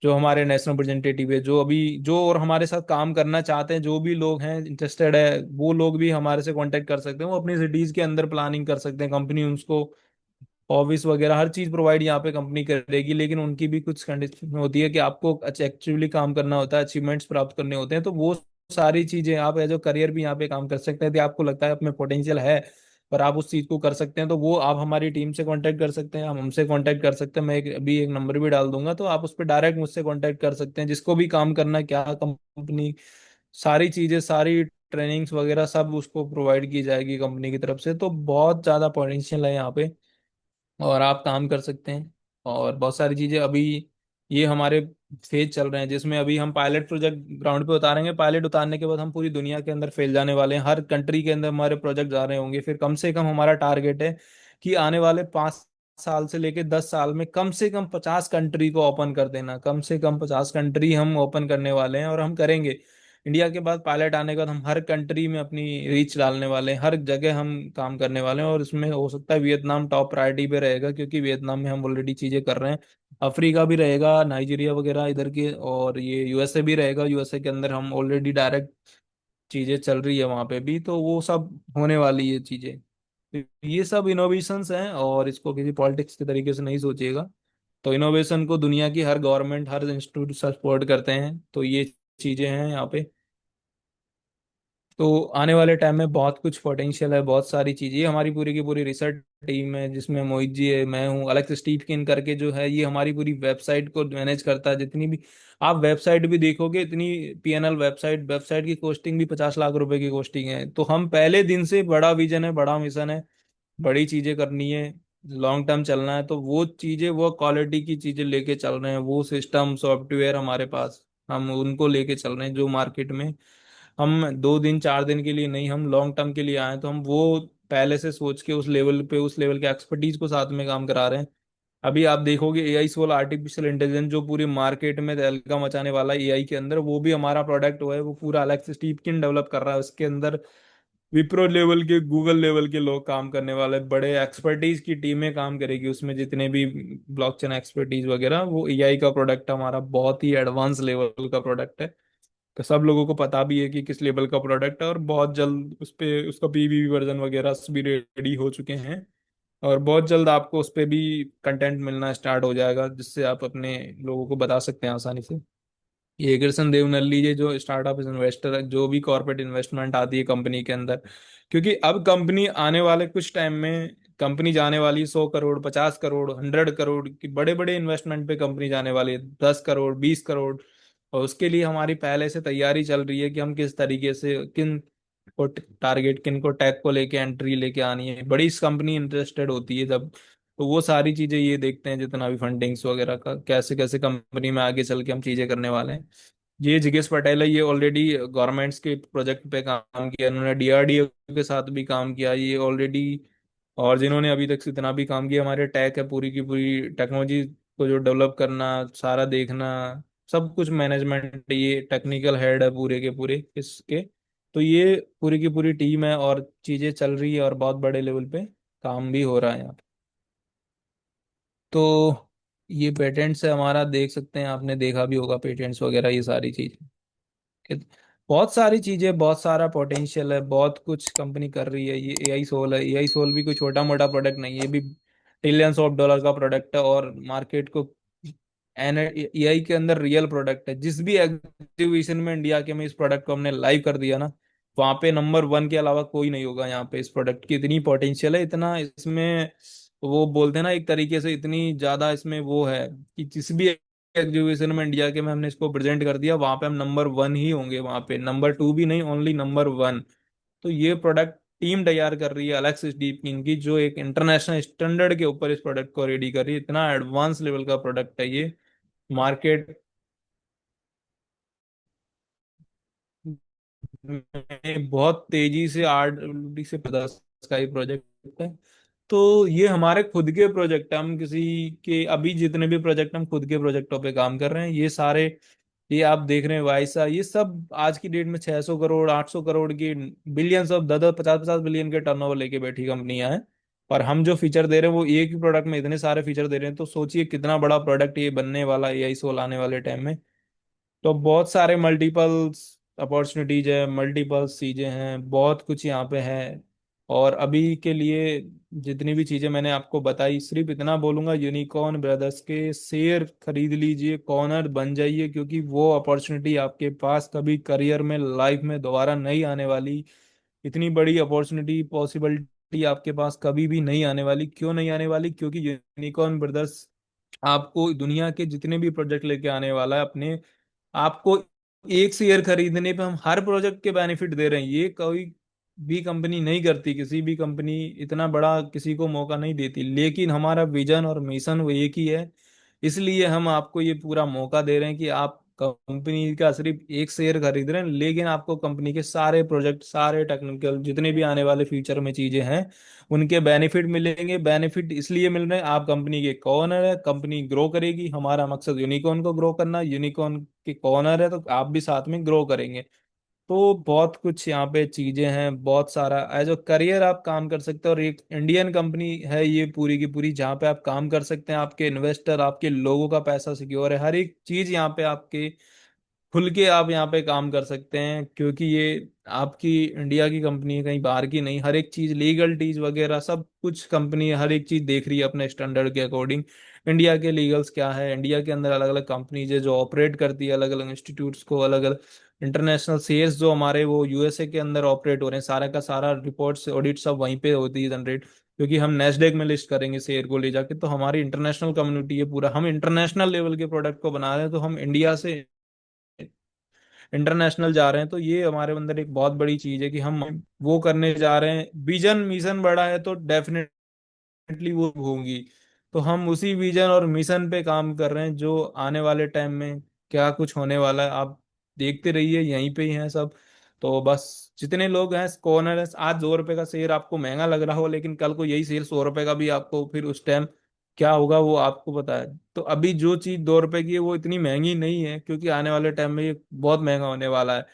जो हमारे नेशनल रिप्रेजेंटेटिव है, जो अभी जो और हमारे साथ काम करना चाहते हैं, जो भी लोग हैं इंटरेस्टेड है, वो लोग भी हमारे से कांटेक्ट कर सकते हैं, वो अपनी सिटीज के अंदर प्लानिंग कर सकते हैं, कंपनी उसको ऑफिस वगैरह हर चीज प्रोवाइड यहाँ पे कंपनी करेगी, लेकिन उनकी भी कुछ कंडीशन होती है कि आपको एक्चुअली काम करना होता है, अचीवमेंट्स प्राप्त करने होते हैं, तो वो सारी चीजें आप एज अ करियर भी यहाँ पे काम कर सकते हैं, यदि आपको लगता है आप में पोटेंशियल है पर आप उस चीज को कर सकते हैं, तो वो आप हमारी टीम से कांटेक्ट कर सकते हैं, आप हमसे कांटेक्ट कर सकते हैं, मैं अभी एक नंबर भी डाल दूंगा, तो आप उस पर डायरेक्ट मुझसे कांटेक्ट कर सकते हैं, जिसको भी काम करना है, क्या कंपनी, सारी चीजें, सारी ट्रेनिंग्स वगैरह सब उसको प्रोवाइड की जाएगी कंपनी की तरफ से, तो बहुत ज्यादा पोटेंशियल है यहाँ पे, और आप काम कर सकते हैं। और बहुत सारी चीजें अभी ये हमारे फेज चल रहे हैं, जिसमें अभी हम पायलट प्रोजेक्ट ग्राउंड पे उतारेंगे, पायलट उतारने के बाद हम पूरी दुनिया के अंदर फैल जाने वाले हैं, हर कंट्री के अंदर हमारे प्रोजेक्ट जा रहे होंगे, फिर कम से कम हमारा टारगेट है कि आने वाले 5 साल से लेके 10 साल में कम से कम 50 कंट्री को ओपन कर देना, कम से कम 50 कंट्री हम ओपन करने वाले हैं, और हम करेंगे। इंडिया के बाद पायलट आने के बाद हम हर कंट्री में अपनी रीच डालने वाले हैं, हर जगह हम काम करने वाले हैं, और इसमें हो सकता है वियतनाम टॉप प्रायोरिटी पे रहेगा, क्योंकि वियतनाम में हम ऑलरेडी चीजें कर रहे हैं। अफ्रीका भी रहेगा, नाइजीरिया वगैरह इधर के, और ये यूएसए भी रहेगा, यूएसए के अंदर हम ऑलरेडी डायरेक्ट चीजें चल रही है वहां पे भी, तो वो सब होने वाली है चीजें। तो ये सब इनोवेशंस हैं, और इसको किसी पॉलिटिक्स के तरीके से नहीं सोचिएगा। तो इनोवेशन को दुनिया की हर गवर्नमेंट, हर इंस्टीट्यूट सपोर्ट करते हैं, तो ये चीजें हैं यहाँ पे। तो आने वाले टाइम में बहुत कुछ पोटेंशियल है, बहुत सारी चीजें, ये हमारी पूरी की पूरी रिसर्च टीम है, जिसमें मोहित जी है, मैं हूँ, अलेक्स स्टीफकिन करके जो है, ये हमारी पूरी वेबसाइट को मैनेज करता है, जितनी भी आप वेबसाइट भी देखोगे, इतनी पीएनएल वेबसाइट, वेबसाइट की कॉस्टिंग भी 50 लाख रुपए की कॉस्टिंग है, तो हम पहले दिन से बड़ा विजन है, बड़ा मिशन है, बड़ी चीजें करनी है, लॉन्ग टर्म चलना है, तो वो चीजें, वो क्वालिटी की चीजें लेके चल रहे हैं, वो सिस्टम सॉफ्टवेयर हमारे पास, हम उनको लेके चल रहे हैं जो मार्केट में। हम 2 दिन 4 दिन के लिए नहीं, हम लॉन्ग टर्म के लिए आए हैं, तो हम वो पहले से सोच के उस लेवल पे, उस लेवल के एक्सपर्टीज को साथ में काम करा रहे हैं। अभी आप देखोगे एआई सोल, आर्टिफिशियल इंटेलिजेंस, जो पूरी मार्केट में तहलका मचाने वाला है एआई के अंदर, वो भी हमारा प्रोडक्ट हुआ है, वो पूरा अलेक्स स्टीफकिन डेवलप कर रहा है, उसके अंदर विप्रो लेवल के, गूगल लेवल के लोग काम करने वाले, बड़े एक्सपर्टीज की टीमें काम करेगी उसमें, जितने भी ब्लॉकचेन एक्सपर्टीज वगैरह, वो एआई का प्रोडक्ट हमारा बहुत ही एडवांस लेवल का प्रोडक्ट है। तो सब लोगों को पता भी है कि किस लेवल का प्रोडक्ट है, और बहुत जल्द उस पे उसका पीवी वर्जन वगैरह भी रेडी हो चुके हैं, और बहुत जल्द आपको उस पे भी कंटेंट मिलना स्टार्ट हो जाएगा, जिससे आप अपने लोगों को बता सकते हैं आसानी से। ये कृष्ण देवनल्ली जी जो स्टार्टअप इन्वेस्टर है, जो भी कॉर्पोरेट इन्वेस्टमेंट आती है कंपनी के अंदर, क्योंकि अब कंपनी आने वाले कुछ टाइम में, कंपनी जाने वाली 100 करोड़, 50 करोड़, 100 करोड़ की बड़े बड़े इन्वेस्टमेंट पे कंपनी जाने वाली है, 10 करोड़, 20 करोड़। और उसके लिए हमारी पहले से तैयारी चल रही है कि हम किस तरीके से, किन को टारगेट, किन को टैग को लेके एंट्री लेके आनी है, बड़ी कंपनी इंटरेस्टेड होती है जब, तो वो सारी चीजें ये देखते हैं, जितना भी फंडिंग्स वगैरह का, कैसे कैसे कंपनी में आगे चल के हम चीजें करने वाले हैं। ये जिगेश पटेल है, ये ऑलरेडी गवर्नमेंट्स के प्रोजेक्ट पे काम किया, इन्होंने डीआरडीओ के साथ भी काम किया ये ऑलरेडी, और जिन्होंने अभी तक इतना भी काम किया, हमारे टेक है, पूरी की पूरी टेक्नोलॉजी को जो डेवलप करना, सारा देखना, सब कुछ मैनेजमेंट, ये टेक्निकल हेड है पूरे के पूरे इसके। तो ये पूरी की पूरी टीम है, और चीजें चल रही है, और बहुत बड़े लेवल पे काम भी हो रहा है यहाँ पे। तो ये पेटेंट्स है हमारा, देख सकते हैं, आपने देखा भी होगा पेटेंट्स वगैरह, ये सारी चीज कि बहुत सारी चीजें, बहुत सारा पोटेंशियल है, बहुत कुछ कंपनी कर रही है। ये एआई सोल है, एआई सोल भी कोई छोटा मोटा प्रोडक्ट नहीं है, ये भी ट्रिलियंस ऑफ डॉलर का प्रोडक्ट है, और मार्केट को, एन एआई के अंदर रियल प्रोडक्ट है, जिस भी एग्जीबिशन में इंडिया के में इस प्रोडक्ट को हमने लाइव कर दिया ना, वहां पे नंबर 1 के अलावा कोई नहीं होगा यहाँ पे, इस प्रोडक्ट की इतनी पोटेंशियल है, इतना इसमें, वो बोलते हैं ना एक तरीके से, इतनी ज्यादा इसमें वो है कि जिस भी एग्जीबिशन में इंडिया के में हमने इसको प्रेजेंट कर दिया, वहां पे हम नंबर 1 ही होंगे, वहां पे नंबर 2 भी नहीं, ओनली नंबर 1। तो ये प्रोडक्ट टीम तैयार कर रही है अलेक्स डीप किंग की, जो एक इंटरनेशनल स्टैंडर्ड के ऊपर इस प्रोडक्ट को रेडी कर रही है, इतना एडवांस लेवल का प्रोडक्ट है ये। मार्केट में बहुत तेजी से 8 से 10 का ही प्रोजेक्ट है। तो ये हमारे खुद के प्रोजेक्ट है, हम किसी के अभी जितने भी प्रोजेक्ट हम खुद के प्रोजेक्टों पे काम कर रहे हैं, ये सारे, ये आप देख रहे हैं वाइसा, ये सब आज की डेट में 600 करोड़ 800 करोड़ की, बिलियंस ऑफ 10 10 50 50 बिलियन के टर्नओवर लेके बैठी कंपनियां हैं। पर हम जो फीचर दे रहे हैं वो एक ही प्रोडक्ट में इतने सारे फीचर दे रहे हैं, तो सोचिए कितना बड़ा प्रोडक्ट ये बनने वाला है एआई सोल आने वाले टाइम में। तो बहुत सारे मल्टीपल्स अपॉर्चुनिटीज है, मल्टीपल्स चीजें हैं, बहुत कुछ यहाँ पे है। और अभी के लिए जितनी भी चीजें मैंने आपको बताई, सिर्फ इतना बोलूंगा, यूनिकॉर्न ब्रदर्स के शेयर खरीद लीजिए, कॉर्नर बन जाइए, क्योंकि वो अपॉर्चुनिटी आपके पास कभी करियर में लाइफ में दोबारा नहीं आने वाली। इतनी बड़ी अपॉर्चुनिटी पॉसिबिलिटी आपके पास कभी भी नहीं आने वाली। क्यों नहीं आने वाली? क्योंकि यूनिकॉर्न ब्रदर्स आपको दुनिया के जितने भी प्रोजेक्ट लेके आने वाला है अपने, आपको एक शेयर खरीदने पे हम हर प्रोजेक्ट के बेनिफिट दे रहे हैं। ये कोई भी कंपनी नहीं करती, किसी भी कंपनी इतना बड़ा किसी को मौका नहीं देती, लेकिन हमारा विजन और मिशन वो एक ही है। इसलिए हम आपको ये पूरा मौका दे रहे हैं कि आप कंपनी का सिर्फ एक शेयर खरीद रहे हैं, लेकिन आपको कंपनी के सारे प्रोजेक्ट, सारे टेक्निकल जितने भी आने वाले फ्यूचर में चीजें हैं, उनके बेनिफिट मिलेंगे। बेनिफिट इसलिए मिल रहे हैं, आप कंपनी के कॉर्नर है, कंपनी ग्रो करेगी, हमारा मकसद यूनिकॉर्न को ग्रो करना, यूनिकॉर्न के कॉर्नर है तो आप भी साथ में ग्रो करेंगे। तो बहुत कुछ यहाँ पे चीजें हैं, बहुत सारा एज अ करियर आप काम कर सकते हैं। और एक इंडियन कंपनी है ये पूरी की पूरी, जहाँ पे आप काम कर सकते हैं, आपके इन्वेस्टर, आपके लोगों का पैसा सिक्योर है, हर एक चीज यहाँ पे आपके खुल के आप यहाँ पे काम कर सकते हैं, क्योंकि ये आपकी इंडिया की कंपनी है, कहीं बाहर की नहीं। हर एक चीज लीगलिटीज वगैरह सब कुछ कंपनी हर एक चीज देख रही है अपने स्टैंडर्ड के अकॉर्डिंग। इंडिया के लीगल्स क्या है, इंडिया के अंदर अलग अलग कंपनीज है जो ऑपरेट करती है अलग अलग इंस्टीट्यूट्स को, अलग अलग इंटरनेशनल शेयर्स जो हमारे वो यूएसए के अंदर ऑपरेट हो रहे हैं, सारा का सारा रिपोर्ट्स ऑडिट सब वहीं पे होती है जनरेट। क्योंकि हम नेस्डेक में लिस्ट करेंगे शेयर को ले जाके, तो हमारी इंटरनेशनल कम्युनिटी है पूरा, हम इंटरनेशनल लेवल के प्रोडक्ट को बना रहे हैं, तो हम इंडिया से इंटरनेशनल जा रहे हैं। तो ये हमारे अंदर एक बहुत बड़ी चीज है कि हम वो करने जा रहे हैं। विजन मिशन बड़ा है तो डेफिनेटली वो होंगी। तो हम उसी विजन और मिशन पे काम कर रहे हैं, जो आने वाले टाइम में क्या कुछ होने वाला है आप देखते रहिए, यहीं पे ही हैं सब। तो बस जितने लोग हैं कॉर्नर है, आज 2 रुपए का शेयर आपको महंगा लग रहा हो, लेकिन कल को यही शेयर 100 रुपए का भी आपको फिर उस टाइम क्या होगा वो आपको पता है। तो अभी जो चीज 2 रुपए की है वो इतनी महंगी नहीं है, क्योंकि आने वाले टाइम में ये बहुत महंगा होने वाला है।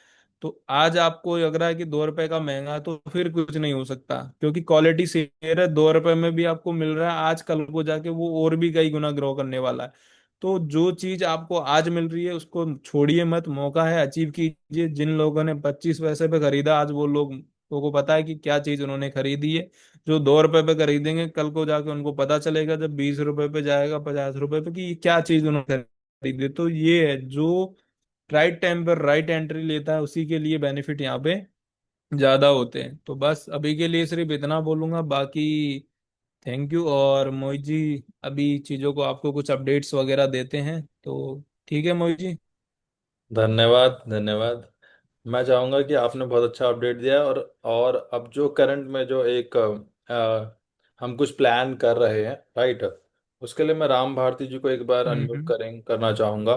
तो आज आपको लग रहा है कि 2 रुपए का महंगा है, तो फिर कुछ नहीं हो सकता, क्योंकि क्वालिटी शेयर है, 2 रुपए में भी आपको मिल रहा है, आज कल को जाके वो और भी कई गुना ग्रो करने वाला है। तो जो चीज आपको आज मिल रही है उसको छोड़िए मत, मौका है, अचीव कीजिए। जिन लोगों ने 25 पैसे पे खरीदा, आज वो लोग को पता है कि क्या चीज उन्होंने खरीदी है। जो 2 रुपए पे खरीदेंगे, कल को जाके उनको पता चलेगा जब 20 रुपए पे जाएगा, 50 रुपए पे, कि ये क्या चीज उन्होंने खरीदी। तो ये है जो राइट टाइम पर राइट एंट्री लेता है, उसी के लिए बेनिफिट यहाँ पे ज्यादा होते हैं। तो बस अभी के लिए सिर्फ इतना बोलूंगा, बाकी थैंक यू। और मोहित जी अभी चीजों को आपको कुछ अपडेट्स वगैरह देते हैं, तो ठीक है मोहित जी। धन्यवाद धन्यवाद। मैं चाहूँगा कि आपने बहुत अच्छा अपडेट दिया है। और अब जो करंट में जो एक हम कुछ प्लान कर रहे हैं, राइट, उसके लिए मैं राम भारती जी को एक बार अनम्यूट हम्म। करें करना चाहूँगा।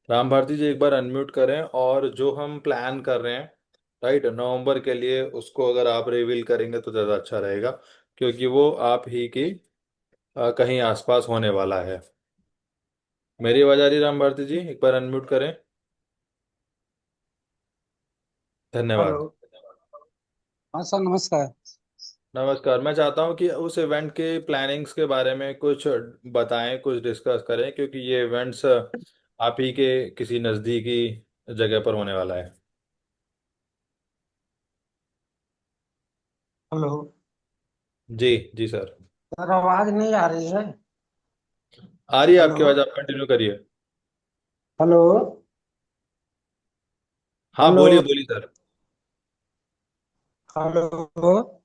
राम भारती जी एक बार अनम्यूट करें, और जो हम प्लान कर रहे हैं, राइट, नवंबर के लिए, उसको अगर आप रिवील करेंगे तो ज़्यादा अच्छा रहेगा, क्योंकि वो आप ही की कहीं आसपास होने वाला है। मेरी आवाज़ आ रही है राम भारती जी? एक बार अनम्यूट करें। हेलो। धन्यवाद। हाँ सर, नमस्कार। नमस्कार। मैं चाहता हूँ कि उस इवेंट के प्लानिंग्स के बारे में कुछ बताएं, कुछ डिस्कस करें, क्योंकि ये इवेंट्स आप ही के किसी नज़दीकी जगह पर होने वाला है। हेलो। जी जी सर। सर, आवाज नहीं आ रही है। आ रही है हेलो। आपकी आवाज़, आप कंटिन्यू करिए। हेलो। हाँ हेलो। बोलिए बोलिए सर। हेलो।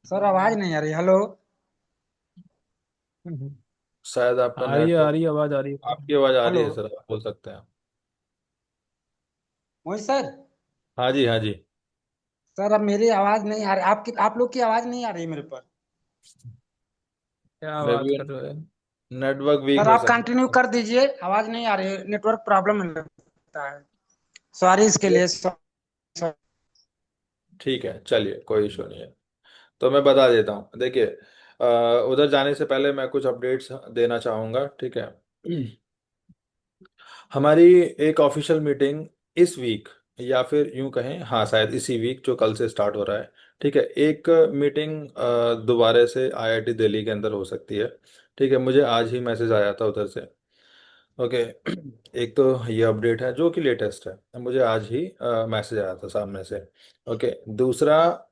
सर, आवाज नहीं आ रही। हेलो। हम्म। शायद आपका आ नेटवर्क। रही है, आवाज आ रही है। आपकी आवाज़ आ रही हेलो। है सर, आप बोल सकते हैं। मोहित सर। हाँ जी हाँ जी। सर, अब मेरी आवाज नहीं आ रही, आपकी आप लोग की आवाज नहीं आ रही मेरे पर। क्या मे बात बी कर रहे हो? नेटवर्क वीक सर, हो आप कंटिन्यू सकता है। कर दीजिए, आवाज नहीं आ रही, नेटवर्क प्रॉब्लम लगता है। सॉरी इसके लिए। सर। ठीक है, चलिए, कोई इशू नहीं है। तो मैं बता देता हूँ, देखिए, उधर जाने से पहले मैं कुछ अपडेट्स देना चाहूँगा, ठीक है। हमारी एक ऑफिशियल मीटिंग इस वीक, या फिर यूं कहें, हाँ, शायद इसी वीक जो कल से स्टार्ट हो रहा है, ठीक है, एक मीटिंग दोबारा से आईआईटी दिल्ली के अंदर हो सकती है। ठीक है, मुझे आज ही मैसेज आया था उधर से। ओके। एक तो ये अपडेट है जो कि लेटेस्ट है, मुझे आज ही मैसेज आया था सामने से। ओके। दूसरा,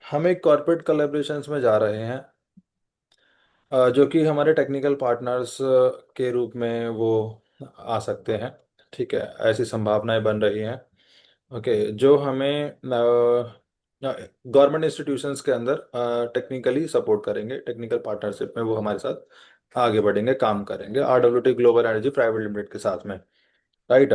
हम एक कॉर्पोरेट कोलैबोरेशंस में जा रहे हैं, जो कि हमारे टेक्निकल पार्टनर्स के रूप में वो आ सकते हैं। ठीक है, ऐसी संभावनाएं बन रही हैं। ओके। जो हमें गवर्नमेंट इंस्टीट्यूशंस के अंदर टेक्निकली सपोर्ट करेंगे, टेक्निकल पार्टनरशिप में वो हमारे साथ आगे बढ़ेंगे, काम करेंगे, आरडब्ल्यूटी ग्लोबल एनर्जी प्राइवेट लिमिटेड के साथ में। राइट।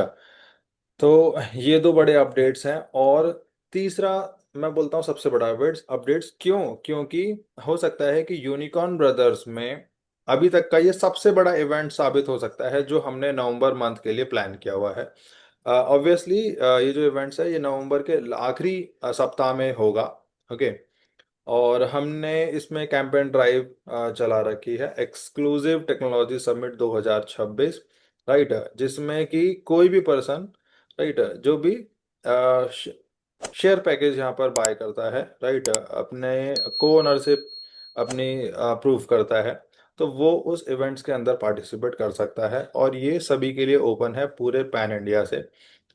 तो ये दो बड़े अपडेट्स हैं। और तीसरा, मैं बोलता हूँ सबसे बड़ा अपडेट्स अपडेट्स क्यों, क्योंकि हो सकता है कि यूनिकॉर्न ब्रदर्स में अभी तक का ये सबसे बड़ा इवेंट साबित हो सकता है जो हमने नवंबर मंथ के लिए प्लान किया हुआ है। ऑब्वियसली ये जो इवेंट्स है ये नवंबर के आखिरी सप्ताह में होगा। ओके। और हमने इसमें कैंपेन ड्राइव चला रखी है, एक्सक्लूसिव टेक्नोलॉजी समिट 2026। राइट। जिसमें कि कोई भी पर्सन, राइट, जो भी शेयर पैकेज यहाँ पर बाय करता है, राइट, अपने को ओनरशिप अपनी प्रूफ करता है, तो वो उस इवेंट्स के अंदर पार्टिसिपेट कर सकता है। और ये सभी के लिए ओपन है, पूरे पैन इंडिया से।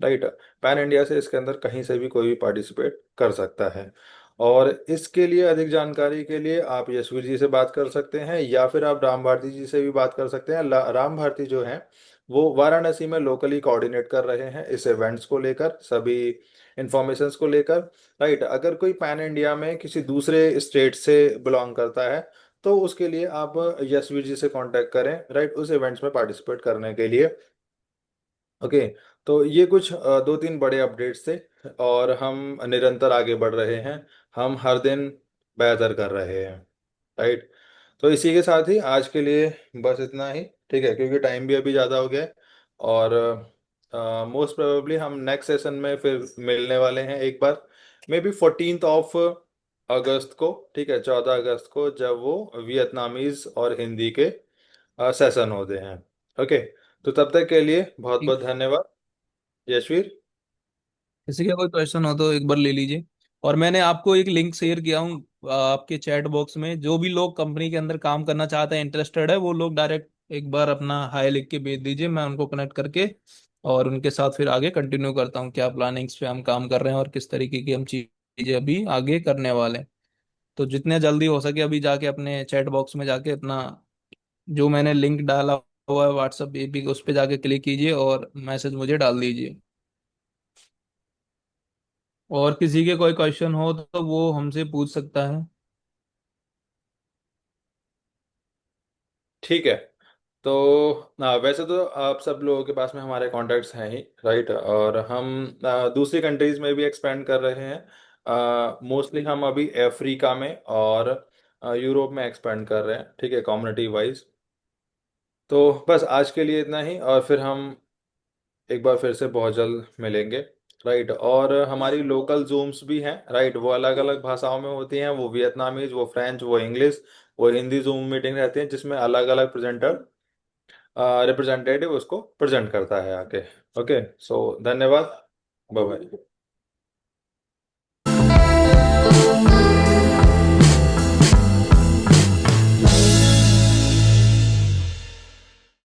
राइट। पैन इंडिया से इसके अंदर कहीं से भी कोई भी पार्टिसिपेट कर सकता है। और इसके लिए अधिक जानकारी के लिए आप यशवीर जी से बात कर सकते हैं, या फिर आप राम भारती जी से भी बात कर सकते हैं। राम भारती जो हैं वो वाराणसी में लोकली कोऑर्डिनेट कर रहे हैं इस इवेंट्स को लेकर, सभी इंफॉर्मेशंस को लेकर। राइट। अगर कोई पैन इंडिया में किसी दूसरे स्टेट से बिलोंग करता है तो उसके लिए आप यशवीर जी से कांटेक्ट करें, राइट, उस इवेंट्स में पार्टिसिपेट करने के लिए। ओके। तो ये कुछ दो तीन बड़े अपडेट्स थे, और हम निरंतर आगे बढ़ रहे हैं, हम हर दिन बेहतर कर रहे हैं। राइट। तो इसी के साथ ही आज के लिए बस इतना ही, ठीक है, क्योंकि टाइम भी अभी ज़्यादा हो गया है। और मोस्ट प्रोबेबली हम नेक्स्ट सेशन में फिर मिलने वाले हैं एक बार, मे बी 14 अगस्त को, ठीक है, 14 अगस्त को, जब वो वियतनामीज और हिंदी के सेशन होते हैं। ओके। तो तब तक के लिए बहुत ठीक। बहुत धन्यवाद, यशवीर। किसी का कोई क्वेश्चन हो तो एक बार ले लीजिए। और मैंने आपको एक लिंक शेयर किया हूँ आपके चैट बॉक्स में, जो भी लोग कंपनी के अंदर काम करना चाहते हैं, इंटरेस्टेड है, वो लोग डायरेक्ट एक बार अपना हाय लिख के भेज दीजिए, मैं उनको कनेक्ट करके और उनके साथ फिर आगे कंटिन्यू करता हूँ क्या प्लानिंग्स पे हम काम कर रहे हैं और किस तरीके की हम चीजें अभी आगे करने वाले हैं। तो जितने जल्दी हो सके अभी जाके अपने चैट बॉक्स में जाके अपना जो मैंने लिंक डाला हुआ है व्हाट्सएप एपी उस पर जाके क्लिक कीजिए और मैसेज मुझे डाल दीजिए। और किसी के कोई क्वेश्चन हो तो वो हमसे पूछ सकता है। ठीक है। तो वैसे तो आप सब लोगों के पास में हमारे कॉन्टैक्ट्स हैं ही, राइट, और हम दूसरी कंट्रीज में भी एक्सपेंड कर रहे हैं। मोस्टली हम अभी अफ्रीका में और यूरोप में एक्सपेंड कर रहे हैं, ठीक है, कम्युनिटी वाइज। तो बस आज के लिए इतना ही, और फिर हम एक बार फिर से बहुत जल्द मिलेंगे। राइट। और हमारी लोकल जूम्स भी हैं, राइट, वो अलग अलग भाषाओं में होती हैं, वो वियतनामीज, वो फ्रेंच, वो इंग्लिश, वो हिंदी जूम मीटिंग रहती है, जिसमें अलग अलग प्रेजेंटर रिप्रेजेंटेटिव उसको प्रेजेंट करता है आके। ओके। सो धन्यवाद। Bye bye.